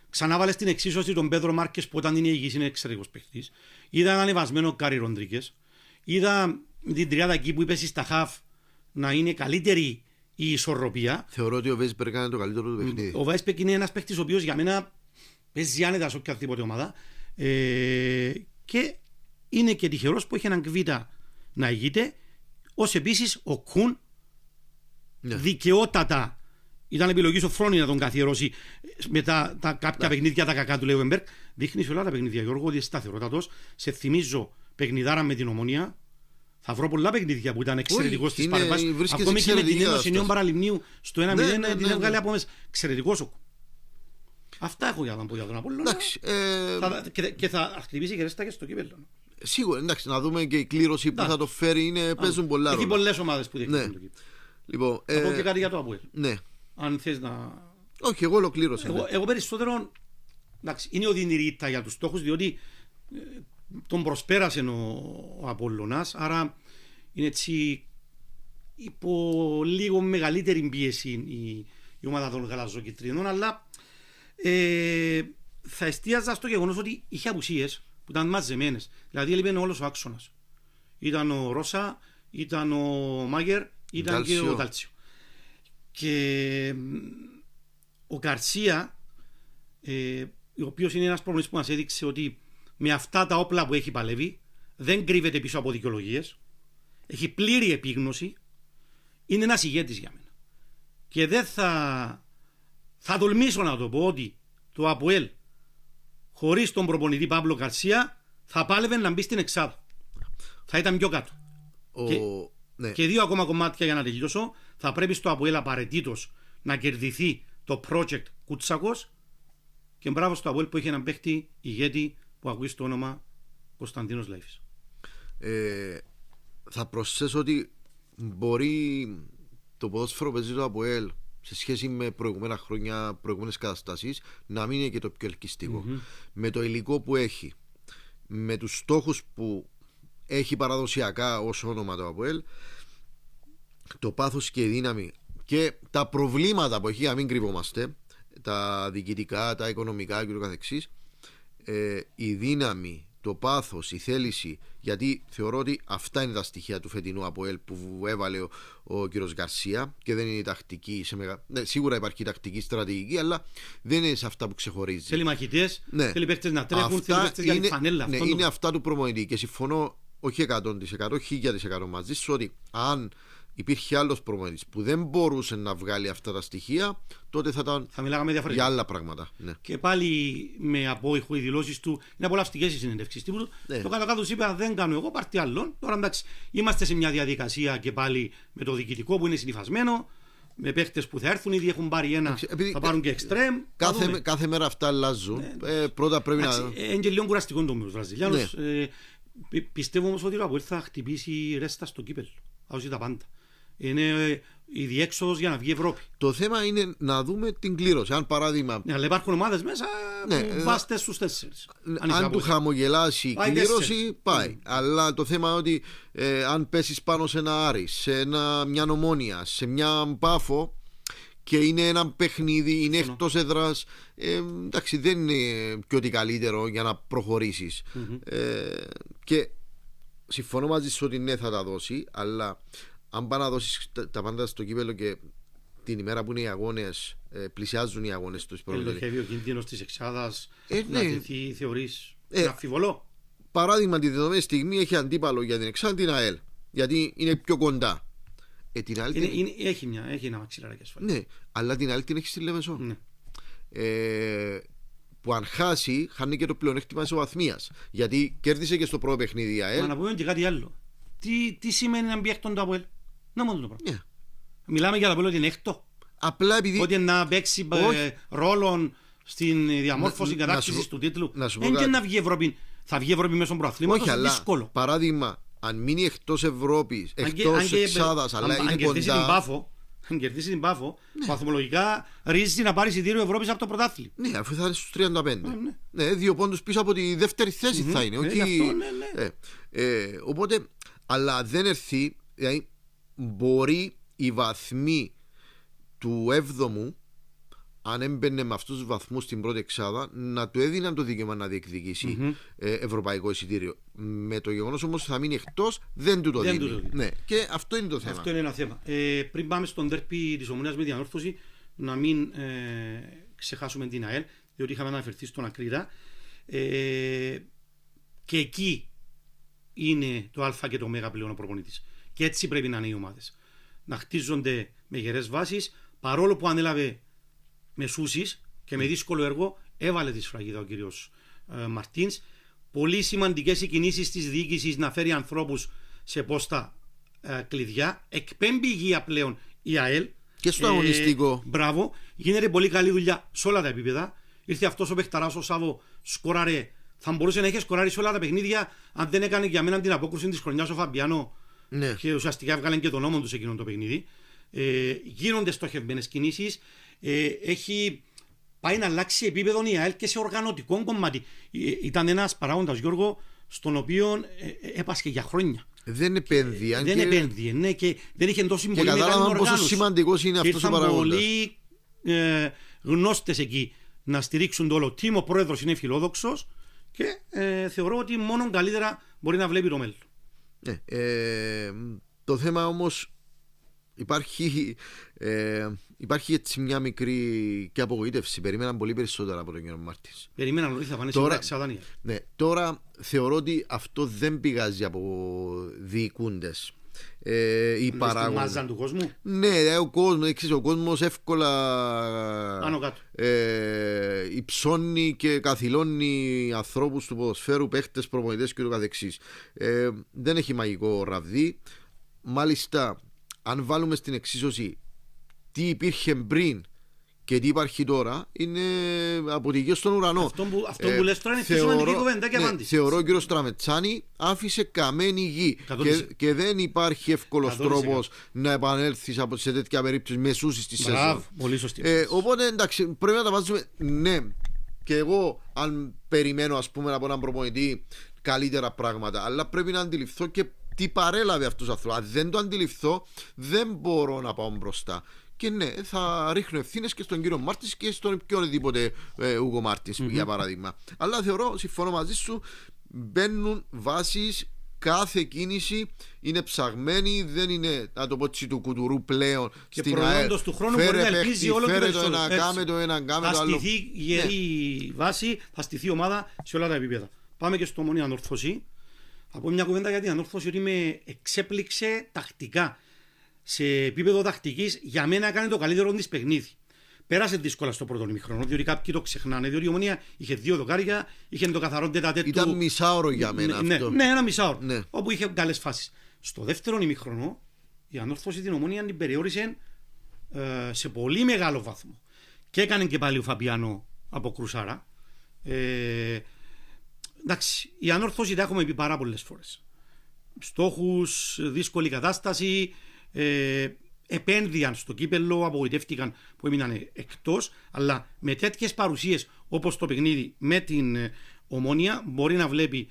Ξανά βάλε στην εξίσωση τον Πέδρο Μάρκες που όταν είναι υγιής είναι εξαιρετικός παίκτης. Είδα έναν ανεβασμένο Κάρι Ροντρίκες. Είδα την τριάδα εκεί που είπε στα χαφ να είναι καλύτερη η ισορροπία. Θεωρώ ότι ο Βέσπερ έκανε το καλύτερο του παιχνίδι. Ο Βέσπερ είναι ένας παίκτης ο οποίος για μένα παίζει άνετα σε οποιαδήποτε ομάδα. Και είναι και τυχερός που έχει έναν Κβίτα να ηγείται. Ως επίσης ο Κουν δικαιότατα ήταν επιλογή Σοφρόνη να τον καθιερώσει με κάποια παιχνίδια τα κακά του Λέβενμπεργκ. Δείχνει σε όλα τα παιχνίδια, Γιώργο, ότι είναι σταθερότατος. Σε θυμίζω παιχνιδάρα με την Ομόνια. Θα βρω πολλά παιχνίδια που ήταν εξαιρετικός στις παρεμβάσεις. Ακόμη και με την Ένωση Νέων Παραλιμνίου στο 1-0 την έβγαλε από μέσα. Εξαιρετικός ο. Αυτά έχω για να πω για τον Απόλλωνα. Και θα χτυπήσει και ρέστα και στο κύπελλο. Σίγουρα, εντάξει, να δούμε και η κλήρωση που θα το φέρει. Παίζουν πολλά ρόλα. Έχει πολλές ομάδες που δείχνουν το κύπελλο. Θα πω και κάτι για το Αποέλ. Αν θες να. Όχι, εγώ ολοκλήρωσα. Εγώ περισσότερο. Εντάξει, είναι οδυνηρήτα για τους στόχους, διότι τον προσπέρασε ο Απόλλωνας, άρα είναι έτσι υπό λίγο μεγαλύτερη πίεση η ομάδα των γαλαζοκυτρινών, αλλά θα εστίαζα στο γεγονός ότι είχε απουσίες που ήταν μαζεμένες. Δηλαδή έλειπε όλος ο άξονας. Ήταν ο Ρώσα, ήταν ο Μάγερ, ήταν και ο Τάλτσιο. Και ο Γκαρσία, ο οποίος είναι ένας προπονητής που μας έδειξε ότι με αυτά τα όπλα που έχει παλεύει δεν κρύβεται πίσω από δικαιολογίες. έχει πλήρη επίγνωση, είναι ένας ηγέτης για μένα. Και δεν θα τολμήσω να το πω ότι το ΑΠΟΕΛ χωρίς τον προπονητή Παύλο Γκαρσία θα πάλευε να μπει στην εξάδα. Θα ήταν πιο κάτω. Και δύο ακόμα κομμάτια για να τελειώσω. Θα πρέπει στο ΑΠΟΕΛ απαραίτητος να κερδιθεί το project Κουτσάκος, και μπράβο στο ΑΠΟΕΛ που έχει έναν παίχτη ηγέτη που ακούει το όνομα Κωνσταντίνος Λαϊφής. Θα προσθέσω ότι μπορεί το ποδόσφαιρο παίζει το ΑΠΟΕΛ σε σχέση με προηγούμενα χρόνια, προηγούμενες καταστάσεις, να μην είναι και το πιο ελκυστικό. Με το υλικό που έχει, με τους στόχους που έχει παραδοσιακά ως όνομα το ΑΠΟΕΛ, το πάθος και η δύναμη και τα προβλήματα που έχει, να μην κρυβόμαστε, τα διοικητικά, τα οικονομικά και το καθεξής, η δύναμη, το πάθος, η θέληση, γιατί θεωρώ ότι αυτά είναι τα στοιχεία του φετινού ΑΠΟΕΛ που έβαλε ο κ. Γκαρσία, και δεν είναι η τακτική. Σίγουρα υπάρχει τακτική, στρατηγική, αλλά δεν είναι σε αυτά που ξεχωρίζει. Θέλει μαχητές, θέλει παίκτες να τρέχουν, θέλει παίκτες για τη φανέλα. Ναι, είναι αυτά του προπονητή, και συμφωνώ όχι 100%, 1000% μαζί σου, ότι αν υπήρχε άλλος προπονητής που δεν μπορούσε να βγάλει αυτά τα στοιχεία, τότε θα μιλάγαμε για άλλα πράγματα. Ναι. Και πάλι με απόϊχο οι δηλώσεις του είναι απολαυστικές οι συνεντεύξεις τύπου του. Ναι. Το κάτω-κάτω του είπε: δεν κάνω εγώ, πάρτι άλλον. Τώρα εντάξει, είμαστε σε μια διαδικασία και πάλι με το διοικητικό που είναι συνυφασμένο, με παίχτες που θα έρθουν, ήδη έχουν πάρει ένα, θα πάρουν και εξτρέμ. Κάθε μέρα αυτά αλλάζουν. Ναι. Πρώτα πρέπει να. Είναι και λίγο κουραστικό το τους Βραζιλιάνους. Ναι. Πιστεύω όμως ότι ο ΑΠΟΕΛ θα χτυπήσει ρέστα στο κύπελλο. Θα δώσει τα πάντα. Είναι η διέξοδος για να βγει η Ευρώπη. Το θέμα είναι να δούμε την κλήρωση. Αν παράδειγμα. Ναι, αλλά υπάρχουν ομάδες μέσα που βάστε στους 4. Αν του χαμογελάσει η κλήρωση, πάει. Αλλά το θέμα είναι ότι αν πέσεις πάνω σε ένα Άρη, σε μια Ομόνοια, σε μια Πάφο, και είναι ένα παιχνίδι, είναι εκτός έδρας, εντάξει, δεν είναι και ότι καλύτερο για να προχωρήσεις. Και συμφωνώ μαζί σου ότι ναι, θα τα δώσει, αλλά αν πάει να δώσεις τα πάντα στο κύπελλο και την ημέρα που είναι οι αγώνες, πλησιάζουν οι αγώνες του. Ελοχεύει ο κίνδυνος της εξάδας να τεθεί, θεωρείς, αμφιβολό. Παράδειγμα, τη δεδομένη στιγμή έχει αντίπαλο για την εξάδα την ΑΕΛ, γιατί είναι πιο κοντά. Την ΑΕΛ έχει ένα μαξιλαράκι ασφαλή. Ναι, αλλά την ΑΕΛ την έχει στη Λεμεσό. Ναι. Που αν χάσει, χάνει και το πλεονέκτημα ισοβαθμίας. Γιατί κέρδισε και στο πρώτο παιχνίδι η ΑΕΛ. Μα να πούμε και κάτι άλλο. Τι σημαίνει να μπει έκτον το ΑΠΟΕΛ? Να μόνο το πράγμα. Yeah. Μιλάμε για το ΑΠΟΕΛ ότι είναι έκτο. Απλά επειδή. Ότι να παίξει ρόλο στην διαμόρφωση κατάξυσης του τίτλου. Δεν και να βγει η Ευρώπη. Θα βγει η Ευρώπη μέσω προαθλήματος. Όχι, αλλά δύσκολο. Παράδειγμα, αν μείνει εκτός Ευρώπης, εκτός εξάδας, αλλά είναι κοντά. Αν κερδίσει την Πάφο, βαθμολογικά ρίζει να πάρει εισιτήριο Ευρώπης από το πρωτάθλημα. Ναι, αφού θα είναι στους 35. Ναι, 2 πόντους πίσω από τη δεύτερη θέση θα είναι. Οπότε, αλλά δεν έρθει, δηλαδή μπορεί οι βαθμοί του 7ου, αν έμπαινε με αυτούς τους βαθμούς στην πρώτη εξάδα, να του έδιναν το δικαίωμα να διεκδικήσει ευρωπαϊκό εισιτήριο. Με το γεγονός όμως θα μείνει εκτός, δεν του το δίνει. Ναι. Και αυτό είναι το θέμα. Αυτό είναι ένα θέμα. Πριν πάμε στον ντέρπι της Ομονίας με διανόρθωση, να μην ξεχάσουμε την ΑΕΛ, διότι είχαμε αναφερθεί στον Ακρίτα. Και εκεί είναι το Α και το Ω πλέον ο προπονητής. Και έτσι πρέπει να είναι οι ομάδες. Να χτίζονται με γερές βάσεις, παρόλο που ανέλαβε με σούσεις και με δύσκολο έργο, έβαλε τη σφραγίδα ο κύριος Μαρτίνς. Πολύ σημαντικές οι κινήσεις της διοίκησης να φέρει ανθρώπους σε πόστα κλειδιά. Εκπέμπει υγεία πλέον η ΑΕΛ. Και στο αγωνιστικό. Μπράβο. Γίνεται πολύ καλή δουλειά σε όλα τα επίπεδα. Ήρθε αυτός ο παιχταράς ο Σάβο, σκοράρε. Θα μπορούσε να έχει σκοράρει σε όλα τα παιχνίδια, αν δεν έκανε για μένα την απόκρουση της χρονιάς ο Φαμπιάνο. Ναι. Και ουσιαστικά έβγαλαν και τον νόμο του σε εκείνο το παιχνίδι. Γίνονται στοχευμένες κινήσεις. Έχει πάει να αλλάξει επίπεδο η ΑΕΛ και σε οργανωτικό κομμάτι. Ήταν ένας παράγοντας, Γιώργο, στον οποίο έπασχε για χρόνια. Δεν επένδυε. Δεν επένδυε, ναι, και δεν είχε τόσο πολύ μεγάλη οργάνωση. Πόσο σημαντικός είναι αυτός ο παράγοντας. Πολλοί γνώστες εκεί να στηρίξουν το όλο team. Ο πρόεδρος είναι φιλόδοξος και θεωρώ ότι μόνο καλύτερα μπορεί να βλέπει το μέλλον. Ναι, το θέμα όμως υπάρχει έτσι μια μικρή και απογοήτευση. Περίμεναν πολύ περισσότερα από τον κύριο Μάρτινς. Περίμεναν ότι θα πάνε σε ναι, τώρα θεωρώ ότι αυτό δεν πηγάζει από διοικούντες. οι παράγοντες. Μάζαν του κόσμου. Ναι, ο κόσμος εύκολα Άνω κάτω. υψώνει και καθυλώνει ανθρώπους του ποδοσφαίρου, παίχτες, προπονητές και το καθεξής. Δεν έχει μαγικό ραβδί. Μάλιστα, αν βάλουμε στην εξίσωση τι υπήρχε πριν και τι υπάρχει τώρα, είναι από τη γη στον ουρανό. Αυτό που λες τώρα είναι πιο σημαντική κουβέντα και απάντηση. Θεωρώ ο κύριος Στραμετσάνη άφησε καμένη γη και δεν υπάρχει εύκολος τρόπος να επανέλθεις σε τέτοια περίπτωση μεσούσεις τη σεζόν. Πολύ σωστή. Οπότε εντάξει, πρέπει να τα βάζουμε. Ναι, και εγώ αν περιμένω ας πούμε από έναν προπονητή καλύτερα πράγματα, αλλά πρέπει να αντιληφθώ και τι παρέλαβε αυτούς τους ανθρώπους. Αν δεν το αντιληφθώ, δεν μπορώ να πάω μπροστά. Και ναι, θα ρίχνω ευθύνες και στον κύριο Μάρτινς και στον οποιοδήποτε Ούγκο Μάρτινς, για παράδειγμα. Αλλά θεωρώ, συμφωνώ μαζί σου, μπαίνουν βάσεις, κάθε κίνηση είναι ψαγμένη, δεν είναι, να το πω έτσι, του κουτουρού πλέον. Και προϊόντος του χρόνου μπορεί να ελπίζει όλο και περισσότερο. Θα στηθεί γερή βάση, θα στηθεί ομάδα σε όλα τα επίπεδα. Πάμε και στο Ομόνοια Ανόρθωση. Θα πω μια κουβέντα για την Ανόρθωση ότι με εξέπληξε τακτικά. Σε επίπεδο τακτικής, για μένα έκανε το καλύτερο της παιχνίδι. Πέρασε δύσκολα στο πρώτο ημίχρονο, διότι κάποιοι το ξεχνάνε. Διότι η Ομόνοια είχε 2 δοκάρια, είχε το καθαρό τετατέτ του. Ήταν μισάωρο για μένα αυτό. Ναι, ένα μισάωρο. Ναι. Όπου είχε καλές φάσεις. Στο δεύτερο ημίχρονο, η Ανόρθωση την Ομόνοια την περιόρισε σε πολύ μεγάλο βαθμό. Και έκανε και πάλι ο Φαπιάνο από κρουσάρα. Εντάξει, η Ανόρθωση τα έχουμε πει πάρα πολλές φορές. Στόχους, δύσκολη κατάσταση. Επένδυαν στο κύπελλο, απογοητεύτηκαν που έμειναν εκτός, αλλά με τέτοιες παρουσίες όπως το παιχνίδι με την Ομόνοια μπορεί να βλέπει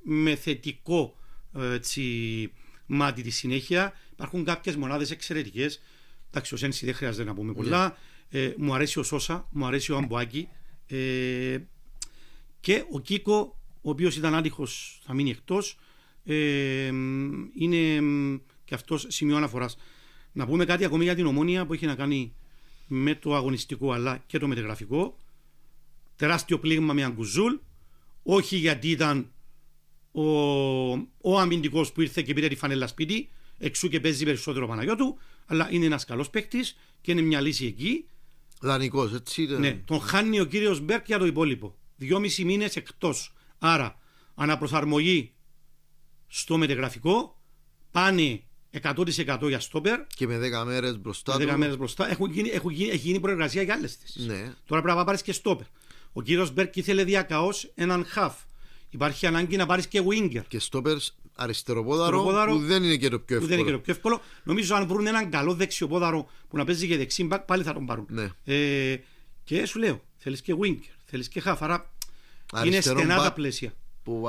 με θετικό μάτι τη συνέχεια. Υπάρχουν κάποιες μονάδες εξαιρετικές. Εντάξει, ο Σένσι δεν χρειάζεται να πούμε πολλά. Μου αρέσει ο Σόσα, μου αρέσει ο Αμπουάκη και ο Κίκο, ο οποίος ήταν άτυχος, θα μείνει εκτός. Είναι και αυτός σημείο αναφοράς. Να πούμε κάτι ακόμη για την Ομόνοια που έχει να κάνει με το αγωνιστικό αλλά και το μεταγραφικό. Τεράστιο πλήγμα με Αγκουζούλ. Όχι γιατί ήταν ο αμυντικός που ήρθε και πήρε τη φανέλα σπίτι, εξού και παίζει περισσότερο Παναγιώτου, αλλά είναι ένας καλός παίκτης και είναι μια λύση εκεί. Δανεικός, έτσι είναι. Ναι, τον χάνει ο κύριος Μπέρκ για το υπόλοιπο. 2,5 μήνες εκτός. Άρα αναπροσαρμογή στο μεταγραφικό, πάνε 100% για στόπερ. Και με 10 μέρες μπροστά. Έχει γίνει προεργασία για άλλες θέσεις. Ναι. Τώρα πρέπει να πάρεις και στόπερ. Ο κύριος Μπέρκ ήθελε διακαώς έναν χαφ. Υπάρχει ανάγκη να πάρεις και winger. Και στόπερ αριστεροπόδαρο που δεν είναι και το πιο εύκολο. Νομίζω αν βρουν έναν καλό δεξιοπόδαρο που να παίζει και δεξί μπακ, πάλι θα τον πάρουν. Ναι. Και σου λέω, θέλεις και winger, θέλεις και χαφ. Άρα είναι στενά τα πλαίσια.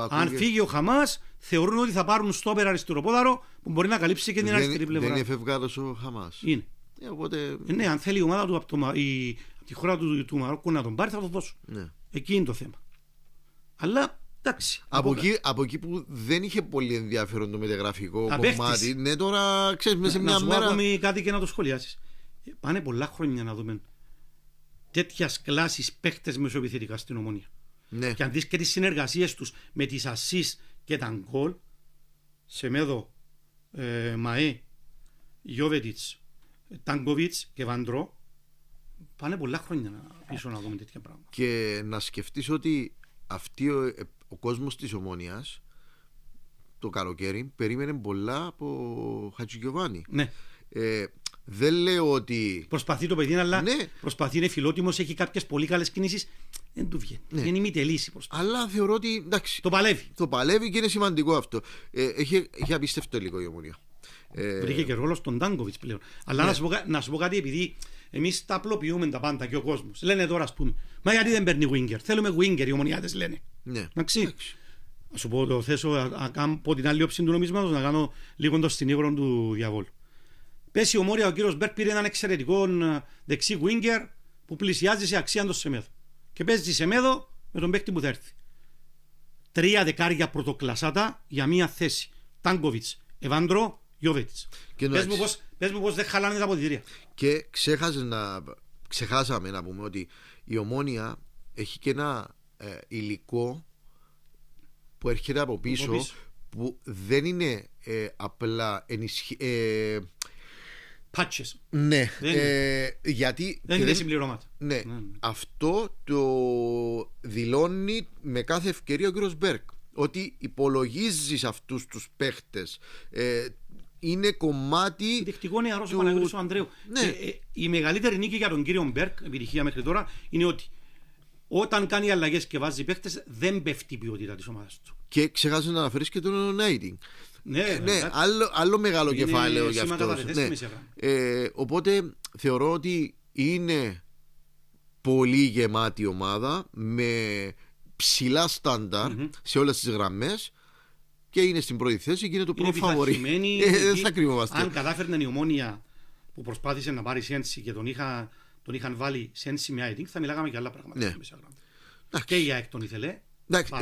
Αν φύγει ο Χαμάς, θεωρούν ότι θα πάρουν στόπερ αριστεροπόδαρο που μπορεί να καλύψει και την αριστερή πλευρά. Δεν είναι φευγάτος ο Χαμάς. Είναι. Οπότε... Ναι, αν θέλει η ομάδα του από τη χώρα του Μαρόκου να τον πάρει, θα το δώσουν. Ναι. Εκεί είναι το θέμα. Αλλά εντάξει. Από εκεί που δεν είχε πολύ ενδιαφέρον το μεταγραφικό κομμάτι. Ναι, τώρα ξέρεις, μέσα σε μια μέρα. Να σου πω κάτι και να το σχολιάσεις. Πάνε πολλά χρόνια να δούμε τέτοιας κλάσης παίχτες μεσοεπιθετικά στην Ομόνοια. Ναι. Και αν δεις και τις συνεργασίες τους με τις ασίς και τα γκολ, Σεμέδο, Μαέ, Γιόβετιτς, Τάνκοβιτς και Βαντρό, πάνε πολλά χρόνια πίσω να δούμε τέτοια πράγματα. Και να σκεφτείς ότι ο κόσμος της Ομόνοιας το καλοκαίρι περίμενε πολλά από Χατζηγιοβάνι. Ναι. Δεν λέω ότι. Προσπαθεί το παιδί, αλλά ναι. Προσπαθεί, είναι φιλότιμος, έχει κάποιες πολύ καλές κινήσεις. Δεν του βγαίνει. Ναι. Είναι ημιτελής. Αλλά θεωρώ ότι. Εντάξει, το παλεύει. Το παλεύει και είναι σημαντικό αυτό. Έχει απίστευτο υλικό η Ομόνοια. Βρήκε και ρόλο στον Τάνκοβιτς πλέον. Αλλά ναι. να σου πω κάτι, επειδή εμείς τα απλοποιούμε τα πάντα και ο κόσμος. Λένε τώρα, ας πούμε, μα γιατί δεν παίρνει winger. Θέλουμε winger, οι Ομονιάτες λένε. Ναι. Να σου πω, το θέσω από την άλλη όψη του νομίσματος, να κάνω λίγο το συνήγορο του διαβόλου. Πέσει η Ομόνοια, ο κύριος Μπέρκ πήρε έναν εξαιρετικό δεξί winger που πλησιάζει σε αξία το Σεμέδο. Και παίζει Σεμέδο με τον παίκτη που θα έρθει. 3 δεκάρια πρωτοκλασάτα για μία θέση. Τάνκοβιτς, Εβάντρο, Γιόβετιτς. Πες μου πως δεν χαλάνε τα αποδυτήρια. Και ξεχάσαμε να πούμε ότι η Ομόνοια έχει και ένα υλικό που έρχεται από πίσω που δεν είναι απλά Patches. Ναι, γιατί δεν είναι συμπληρώματα. Ναι, αυτό το δηλώνει με κάθε ευκαιρία ο κ. Μπέρκ, ότι υπολογίζεις αυτούς τους παίχτες, είναι κομμάτι. Δεικτικό νεαρός ο Παναγιώτης ο Ανδρέου. Ναι. Η μεγαλύτερη νίκη για τον κύριο Μπέρκ, επιτυχία μέχρι τώρα, είναι ότι όταν κάνει αλλαγές και βάζει παίχτες, δεν πέφτει η ποιότητα της ομάδας του. Και ξεχάσεις να αναφέρεις και τον Νέιτινγκ. Ναι, άλλο μεγάλο είναι κεφάλαιο για αυτό. Ναι. Οπότε θεωρώ ότι είναι πολύ γεμάτη ομάδα με ψηλά στάνταρ σε όλες τις γραμμές και είναι στην πρώτη θέση και είναι το πρώτο φαβορί. Δεν θα κρύβομαστε. Αν κατάφερνε η Ομόνια που προσπάθησε να πάρει Σέντσι και τον είχαν βάλει Σέντσι με Άιτινγκ, θα μιλάγαμε για άλλα πράγματα. Ναι. Και η ΑΕΚ τον ήθελε.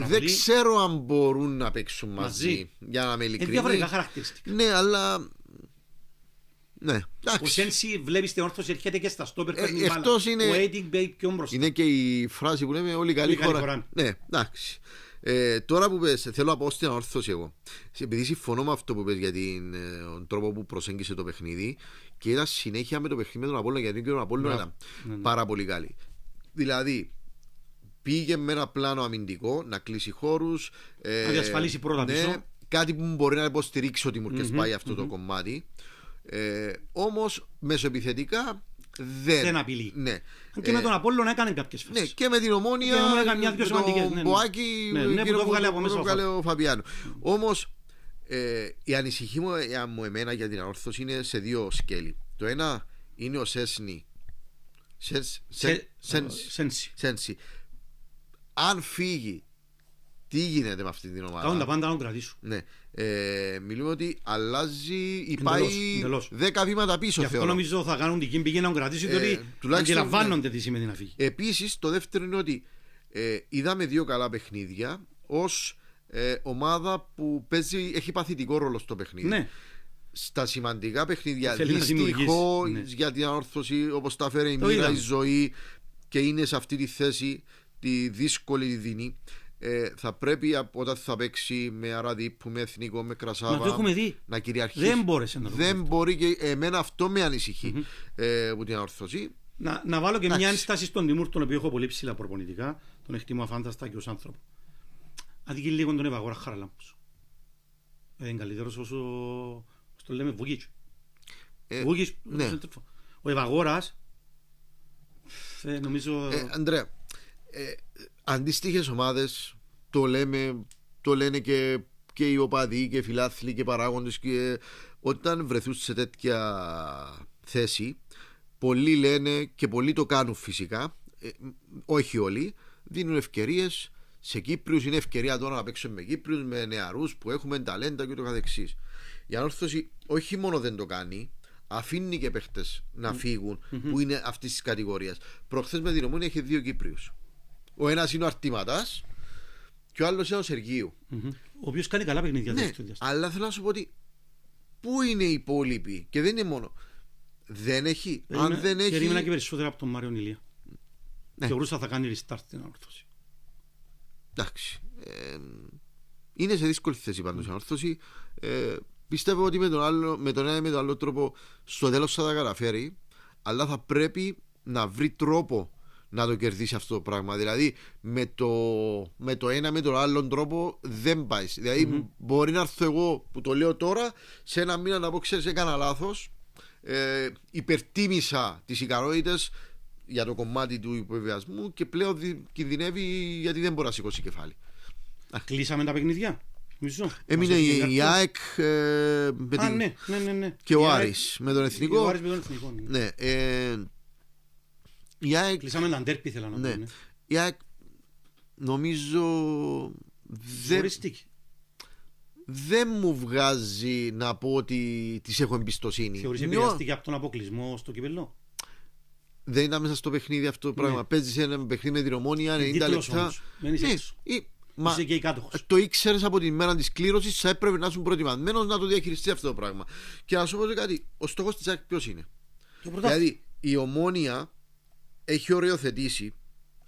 Δεν ξέρω αν μπορούν να παίξουν μαζί. Για να είμαι ειλικρινής. Είναι διαφορετικά χαρακτηριστικά. Ναι, αλλά. Ναι, ο Σένσι βλέπεις την όρθωση έρχεται και στα στόπερ. Ο Aiting Bay πιο μπροστά. Είναι και η φράση που λέμε όλη καλή χώρα. Ναι, εντάξει. Τώρα που πες, θέλω να πω στην όρθωση εγώ. Επειδή συμφωνώ με αυτό που πες για τον τρόπο που προσέγγισε το παιχνίδι και ήταν συνέχεια με το παιχνίδι με τον Απόλλωνα, γιατί και ο Απόλλωνα ήταν πάρα πολύ καλή. Δηλαδή, πήγε με ένα πλάνο αμυντικό να κλείσει χώρους, να διασφαλίσει πρώτα πίσω. Κάτι που μπορεί να υποστηρίξει ότι μου πάει αυτό το κομμάτι. Όμως μεσοεπιθετικά δεν απειλεί. Ναι. Και με τον Απόλλωνα έκανε κάποιες φάσεις. Ναι, και με την Ομόνια τον Μποάκη που το έβγαλε ο Φαπιάνο. Όμως η ανησυχία μου εμένα για την ανόρθωση είναι σε δύο σκέλη. Το ένα είναι ο Σένσι. Αν φύγει, τι γίνεται με αυτή την ομάδα? Κάνουν τα πάντα να τον κρατήσουν. Ναι. Μιλούμε ότι αλλάζει, πάει 10 βήματα πίσω. Γι' αυτό νομίζω θα κάνουν την κίνηση να τον κρατήσουν, διότι αντιλαμβάνονται τι σημαίνει να φύγει. Επίσης, το δεύτερο είναι ότι είδαμε δύο καλά παιχνίδια ως ομάδα που έχει παθητικό ρόλο στο παιχνίδι. Ναι. Στα σημαντικά παιχνίδια, δυστυχώς για την ανόρθωση, όπως τα φέρει η μοίρα, η ζωή, και είναι σε αυτή τη θέση τη δύσκολη τη δίνει. Θα πρέπει όταν θα παίξει με Αραδίπου, με Εθνικό, με Κρασάβα να κυριαρχήσει. Δεν μπόρεσε να το Δεν μπορεί, και εμένα αυτό με ανησυχεί που την ανόρθωση. Να βάλω και μια ένσταση στον Τιμούρ, τον οποίο έχω πολύ ψηλά προπονητικά, τον εκτιμώ αφάνταστα και ως άνθρωπο. Αδικεί λίγο τον Ευαγόρα Χαραλάμπους. Είναι καλύτερος όσο το λέμε Βουκίτσο. Ο Ευαγόρας νομίζω. Ανδρέα, αντίστοιχες ομάδες το λένε και οι οπαδοί και οι φιλάθλοι και παράγοντες, και όταν βρεθούν σε τέτοια θέση, πολλοί λένε και πολλοί το κάνουν φυσικά, όχι όλοι, δίνουν ευκαιρίες σε Κύπριους. Είναι ευκαιρία τώρα να παίξουμε με Κύπριους, με νεαρούς που έχουμε ταλέντα και το καθεξής. Η ανόρθωση όχι μόνο δεν το κάνει, αφήνει και παίχτες να φύγουν που είναι αυτής της κατηγορίας. Προχθές με την Ομόνια έχει 2 Κύπριους. Ο ένας είναι ο Αρτήματας και ο άλλος είναι ο Σεργίου. Ο οποίος κάνει καλά παιχνίδια. Ναι, αλλά θέλω να σου πω ότι πού είναι οι υπόλοιποι? Και δεν είναι μόνο. Δεν έχει. Αν δεν έχει. Περίμενα και περισσότερα από τον Μάριον Ηλία. Ναι. Και ο Ρούσα θα κάνει restart την ανόρθωση. Εντάξει. Είναι σε δύσκολη θέση πάντως η ανόρθωση. Πιστεύω ότι με τον ένα ή με τον άλλο τρόπο στο τέλος θα τα καταφέρει, αλλά θα πρέπει να βρει τρόπο να το κερδίσει αυτό το πράγμα. Δηλαδή με το ένα με τον άλλον τρόπο δεν πάει. Δηλαδή μπορεί να έρθω εγώ που το λέω τώρα, σε ένα μήνα να πω, ξέρεις, έκανα λάθος, υπερτίμησα τις ικανότητες για το κομμάτι του υποβιβασμού και πλέον κινδυνεύει γιατί δεν μπορεί να σηκώσει κεφάλι. Κλείσαμε τα παιχνίδια. Έμεινε η ΑΕΚ και ο Άρης με τον Εθνικό. Ναι. Κλείσαμε έναν τέρπι, ήθελα να πω. Η ΑΕΚ νομίζω δεν μου βγάζει να πω ότι της έχω εμπιστοσύνη. Θεωρείς επηρεαστική από τον αποκλεισμό στο κύπελλο? Δεν ήταν μέσα στο παιχνίδι αυτό το πράγμα. Παίζεις ένα παιχνίδι με την Ομόνια 90 λεπτά. Μα το ήξερες από την μέρα της κλήρωσης, θα έπρεπε να είσαι προετοιμασμένος να το διαχειριστεί αυτό το πράγμα. Και να σου πω κάτι, ο στόχος της ΑΕΚ ποιος είναι? Δηλαδή η Ομόνια έχει οριοθετήσει,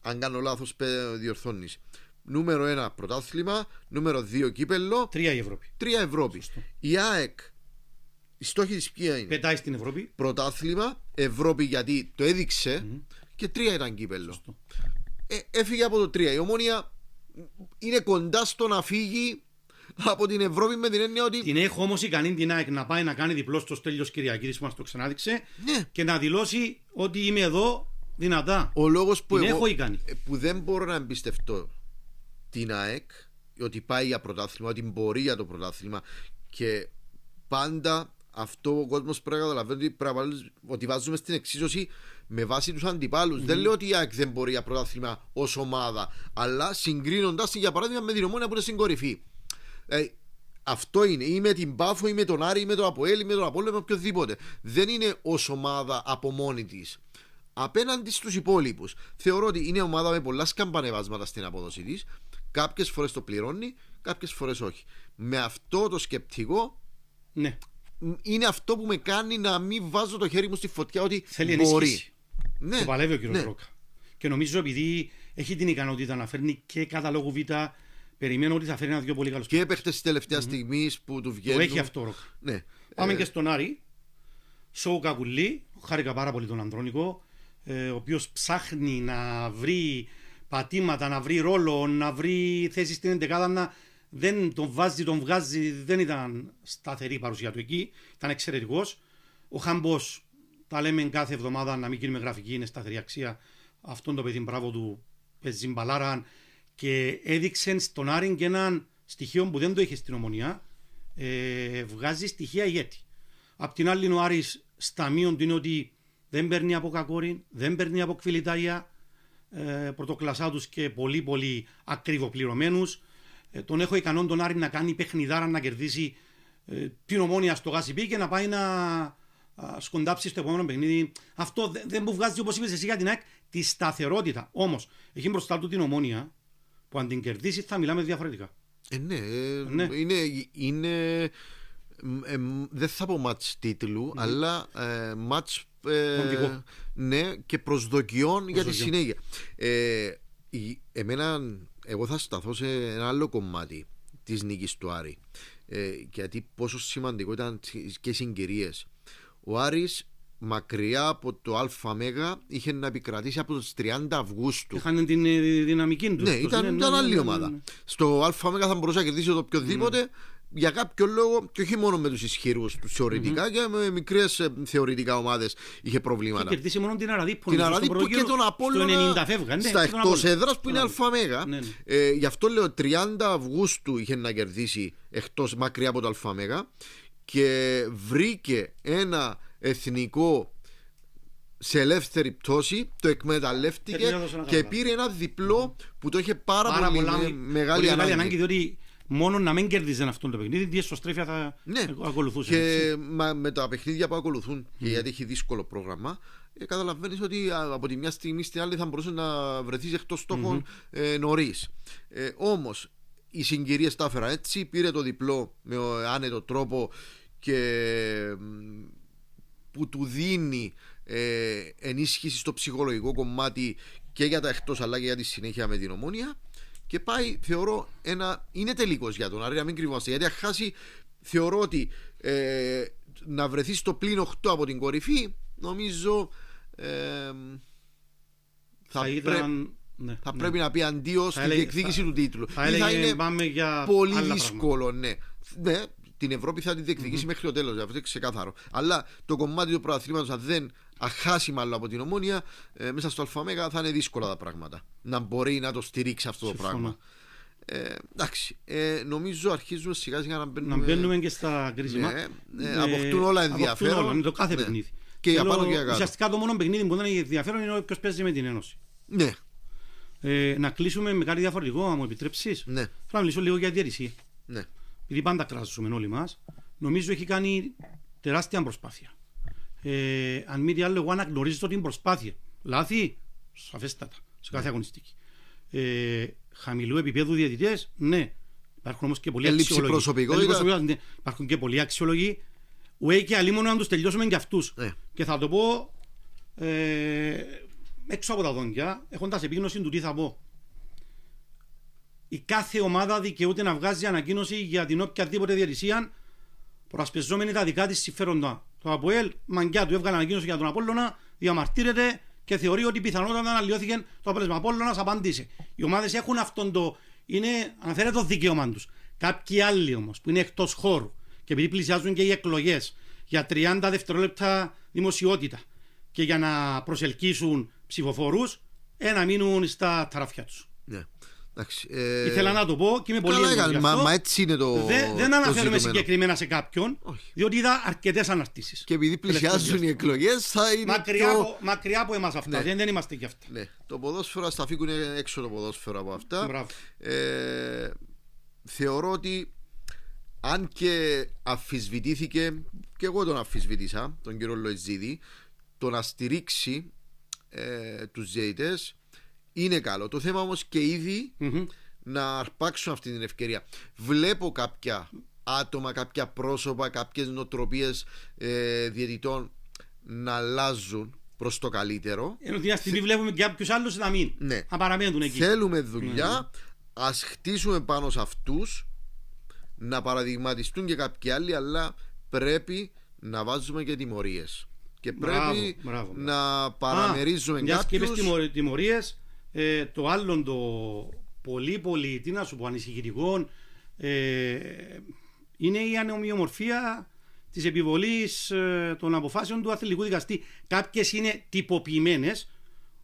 αν κάνω λάθος διορθώνεις, Νούμερο 1 πρωτάθλημα, νούμερο 2 κύπελλο. 3 η Ευρώπη. 3 Ευρώπη. Η ΑΕΚ, η στόχη της ποια είναι? Πετάει στην Ευρώπη. Πρωτάθλημα, Ευρώπη γιατί το έδειξε και 3 ήταν κύπελλο. Έφυγε από το 3. Η Ομόνοια είναι κοντά στο να φύγει από την Ευρώπη με την έννοια ότι. Την έχω όμως ικανή την ΑΕΚ να πάει να κάνει διπλό στο Στέλιος Κυριακίδης που μας το ξανάδειξε και να δηλώσει ότι είμαι εδώ δυνατά. Ο λόγος που, έχω ικανή. Που δεν μπορώ να εμπιστευτώ την ΑΕΚ ότι πάει για πρωτάθλημα, ότι μπορεί για το πρωτάθλημα και πάντα αυτό ο κόσμος πρέπει να καταλαβαίνει ότι βάζουμε στην εξίσωση με βάση τους αντιπάλους. Δεν λέω ότι η ΑΕΚ δεν μπορεί για πρωτάθλημα ως ομάδα, αλλά συγκρίνοντας την για παράδειγμα με την Ομόνοια που είναι στην κορυφή. Αυτό είναι, ή με την Πάφο ή με τον Άρη ή με τον Αποέλ ή με τον Απόλλωνα, με οποιοδήποτε. Δεν είναι ως ομάδα από μόνη της. Απέναντι στους υπόλοιπους, θεωρώ ότι είναι ομάδα με πολλά σκαμπανεβάσματα στην απόδοση της. Κάποιες φορές το πληρώνει, κάποιες φορές όχι. Με αυτό το σκεπτικό, ναι, είναι αυτό που με κάνει να μην βάζω το χέρι μου στη φωτιά ότι θέλει μπορεί. Ενίσχυση. Ναι. Το παλεύει ο κ. Ρόκα. Και νομίζω επειδή έχει την ικανότητα να φέρνει και κατά λόγου Β, περιμένω ότι θα φέρει ένα-δυο πολύ καλούς. Και παίχτες της τελευταίας στιγμής που του βγαίνουν. Το έχει αυτό ο Ρόκα. Ναι. Πάμε και στον Άρη. Σοου Κακουλή. Χάρηκα πάρα πολύ τον Ανδρώνικο, ο οποίος ψάχνει να βρει πατήματα, να βρει ρόλο, να βρει θέση στην εντεκάδα. Δεν τον βάζει, τον βγάζει, δεν ήταν σταθερή η παρουσία του εκεί. Ήταν εξαιρετικός. Ο Χάμπος, τα λέμε κάθε εβδομάδα, να μην γίνουμε γραφική, είναι σταθερή αξία. Αυτόν το παιδί, μπράβο του, παίζει μπαλάρα και έδειξε στον Άρη και έναν στοιχείο που δεν το είχε στην Ομονία. Βγάζει στοιχεία ηγέτη. Απ' την άλλη, ο Άρης στα μείον του είναι ότι δεν παίρνει από Κακόριν, δεν παίρνει από Κβιλιτάρια, πρωτοκλασσάτους και πολύ πολύ ακριβοπληρωμένους. Τον έχω ικανόν τον Άρη να κάνει παιχνιδάρα, να κερδίσει την Ομόνοια στο Γάσιπι και να πάει να σκοντάψει στο επόμενο παιχνίδι. Αυτό δεν μου βγάζει, όπως είπες εσύ για την ΑΕΚ, τη σταθερότητα. Όμως έχει μπροστά του την Ομόνοια που αν την κερδίσει θα μιλάμε διαφορετικά. Ναι. Είναι δεν θα πω μάτς τίτλου, αλλά μάτς ναι, και προσδοκιών για τη συνέχεια. Εγώ θα σταθώ σε ένα άλλο κομμάτι της νίκης του Άρη, γιατί πόσο σημαντικό ήταν και οι συγκυρίες. Ο Άρης μακριά από το ΑΜ είχε να επικρατήσει από τις 30 Αυγούστου. Είχαν την δυναμική του. Ναι, ήταν άλλη ομάδα. Στο ΑΜ θα μπορούσε να κερδίσει το οποιοδήποτε. Για κάποιο λόγο, και όχι μόνο με τους ισχυρούς τους θεωρητικά, και με μικρές θεωρητικά ομάδες είχε προβλήματα. Και κερδίσει μόνο την Αραδίππο. Την Αραδίππο και τον Απόλλωνα στα εκτός έδρας που είναι ΑΜ. Γι' αυτό λέω 30 Αυγούστου είχε να κερδίσει εκτός μακριά από το ΑΜ και βρήκε ένα εθνικό σε ελεύθερη πτώση, το εκμεταλλεύτηκε και πήρε ένα διπλό που το είχε πάρα πολύ μεγάλη ανάγκη. Διότι μόνο να μην κερδίζαν αυτό το παιχνίδι, τι εσωστρέφεια θα ακολουθούσε. Και με τα παιχνίδια που ακολουθούν, και γιατί έχει δύσκολο πρόγραμμα, καταλαβαίνεις ότι από τη μια στιγμή στην άλλη θα μπορούσε να βρεθείς εκτός στόχων νωρίς. Όμως οι συγκυρίες τα έφεραν έτσι, πήρε το διπλό με άνετο τρόπο και που του δίνει ενίσχυση στο ψυχολογικό κομμάτι και για τα εκτός αλλά και για τη συνέχεια με την Ομόνοια. Και πάει, θεωρώ, είναι τελικός για τον Άρη, να μην κρυβόμαστε. Γιατί αν χάσει, θεωρώ ότι να βρεθεί στο πλήν 8 από την κορυφή, νομίζω θα πρέπει να πει αντίο στη διεκδίκηση του τίτλου. Θα είναι πολύ δύσκολο, ναι. Την Ευρώπη θα τη διεκδικήσει μέχρι το τέλος, αυτό είναι ξεκάθαρο. Αλλά το κομμάτι του πρωταθλήματος, αν δεν αχάσει μάλλον από την Ομόνοια, μέσα στο ΑΜ θα είναι δύσκολα τα πράγματα. Να μπορεί να το στηρίξει αυτό το πράγμα. Εντάξει, νομίζω αρχίζουμε σιγά σιγά να μπαίνουμε και στα κρίσιμα. Αποκτούν όλα ενδιαφέρον. Το κάθε παιχνίδι. Και για πάνω και για κάτω. Ουσιαστικά το μόνο παιχνίδι που δεν έχει ενδιαφέρον είναι όποιος παίζει με την Ένωση. Ναι. Να κλείσουμε με κάτι διαφορετικό, αν μου επιτρέψεις. Ναι. Θα μιλήσω λίγο για διαιτησία. Ναι. Επειδή πάντα κράζουμε όλοι μας, νομίζω έχει κάνει τεράστια προσπάθεια. Αν μη τι άλλο, εγώ αναγνωρίζω την προσπάθεια. Λάθη, σαφέστατα, σε κάθε αγωνιστική. Χαμηλού επίπεδου διαιτητές, ναι. Υπάρχουν όμως και πολλοί αξιολογοί. Ναι. Υπάρχουν και πολλοί αξιολογοί. Και αλλήμον να τους τελειώσουμε και αυτούς. Και θα το πω έξω από τα δόντια, έχοντας επίγνωση του τι θα πω. η κάθε ομάδα δικαιούται να βγάζει ανακοίνωση για την οποιαδήποτε διαιτησία προασπιζόμενη τα δικά της συμφέροντα. Το ΑΠΟΕΛ, μαγκιά του, έβγαλε ανακοίνωση για τον Απόλλωνα, διαμαρτύρεται και θεωρεί ότι πιθανότατα αναλυώθηκε το αποτέλεσμα. Απόλλωνας απαντήσει. Οι ομάδες έχουν αυτόν το. Αναφέρεται το δικαίωμα τους. Κάποιοι άλλοι όμως που είναι εκτός χώρου και επειδή πλησιάζουν και οι εκλογές για 30 δευτερόλεπτα δημοσιότητα και για να προσελκύσουν ψηφοφόρους, να μείνουν στα ταράφια τους. Ναι. Ήθελα να το πω και είμαι πολύ έντονος. Μα έτσι είναι το. Δεν αναφέρομαι συγκεκριμένα σε κάποιον, διότι είδα αρκετές αναρτήσεις. Και επειδή πλησιάζουν οι εκλογές, θα είναι. Μακριά από εμάς αυτά. Ναι. Δεν είμαστε και αυτοί. Ναι. Το ποδόσφαιρο, ας τα φύγουν έξω το ποδόσφαιρο από αυτά. Θεωρώ ότι αν και αμφισβητήθηκε, και εγώ τον αμφισβητήσα, τον κύριο Λοεζίδη, το να στηρίξει τους διαιτητές είναι καλό. Το θέμα όμως και ήδη να αρπάξουν αυτή την ευκαιρία. Βλέπω κάποια άτομα, κάποια πρόσωπα, κάποιες νοοτροπίες διαιτητών να αλλάζουν προς το καλύτερο. Ενώ την στιγμή βλέπουμε και κάποιους άλλους να μην. Ναι. Να παραμένουν εκεί. Θέλουμε δουλειά. Ας χτίσουμε πάνω σε αυτούς, να παραδειγματιστούν και κάποιοι άλλοι, αλλά πρέπει να βάζουμε και τιμωρίες. Και πρέπει να παραμερίζουμε κάποιους. Και είπες τιμωρίες, το άλλο το πολύ, τι να σου πω, ανησυχητικό, είναι η ανομοιομορφία της επιβολής των αποφάσεων του αθλητικού δικαστή. Κάποιες είναι τυποποιημένες,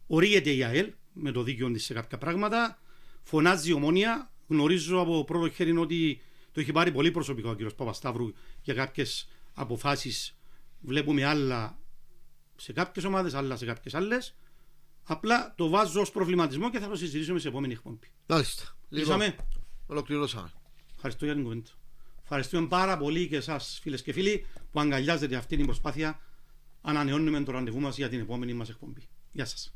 ορίεται η ΑΕΛ με το δίκαιο της σε κάποια πράγματα, φωνάζει η Ομόνοια. Γνωρίζω από πρώτο χέρι ότι το έχει πάρει πολύ προσωπικό ο κ. Παπασταύρου για κάποιες αποφάσεις. Βλέπουμε άλλα σε κάποιες ομάδες, άλλα σε κάποιες άλλες. Απλά το βάζω ως προβληματισμό και θα το συζητήσουμε σε επόμενη εκπομπή. Μάλιστα. Λοιπόν, ολοκληρώσαμε. Ευχαριστώ για την κουβέντα. Ευχαριστούμε πάρα πολύ και εσάς, φίλες και φίλοι, που αγκαλιάζετε αυτή την προσπάθεια. Ανανεώνουμε το ραντεβού μας για την επόμενη μας εκπομπή. Γεια σας.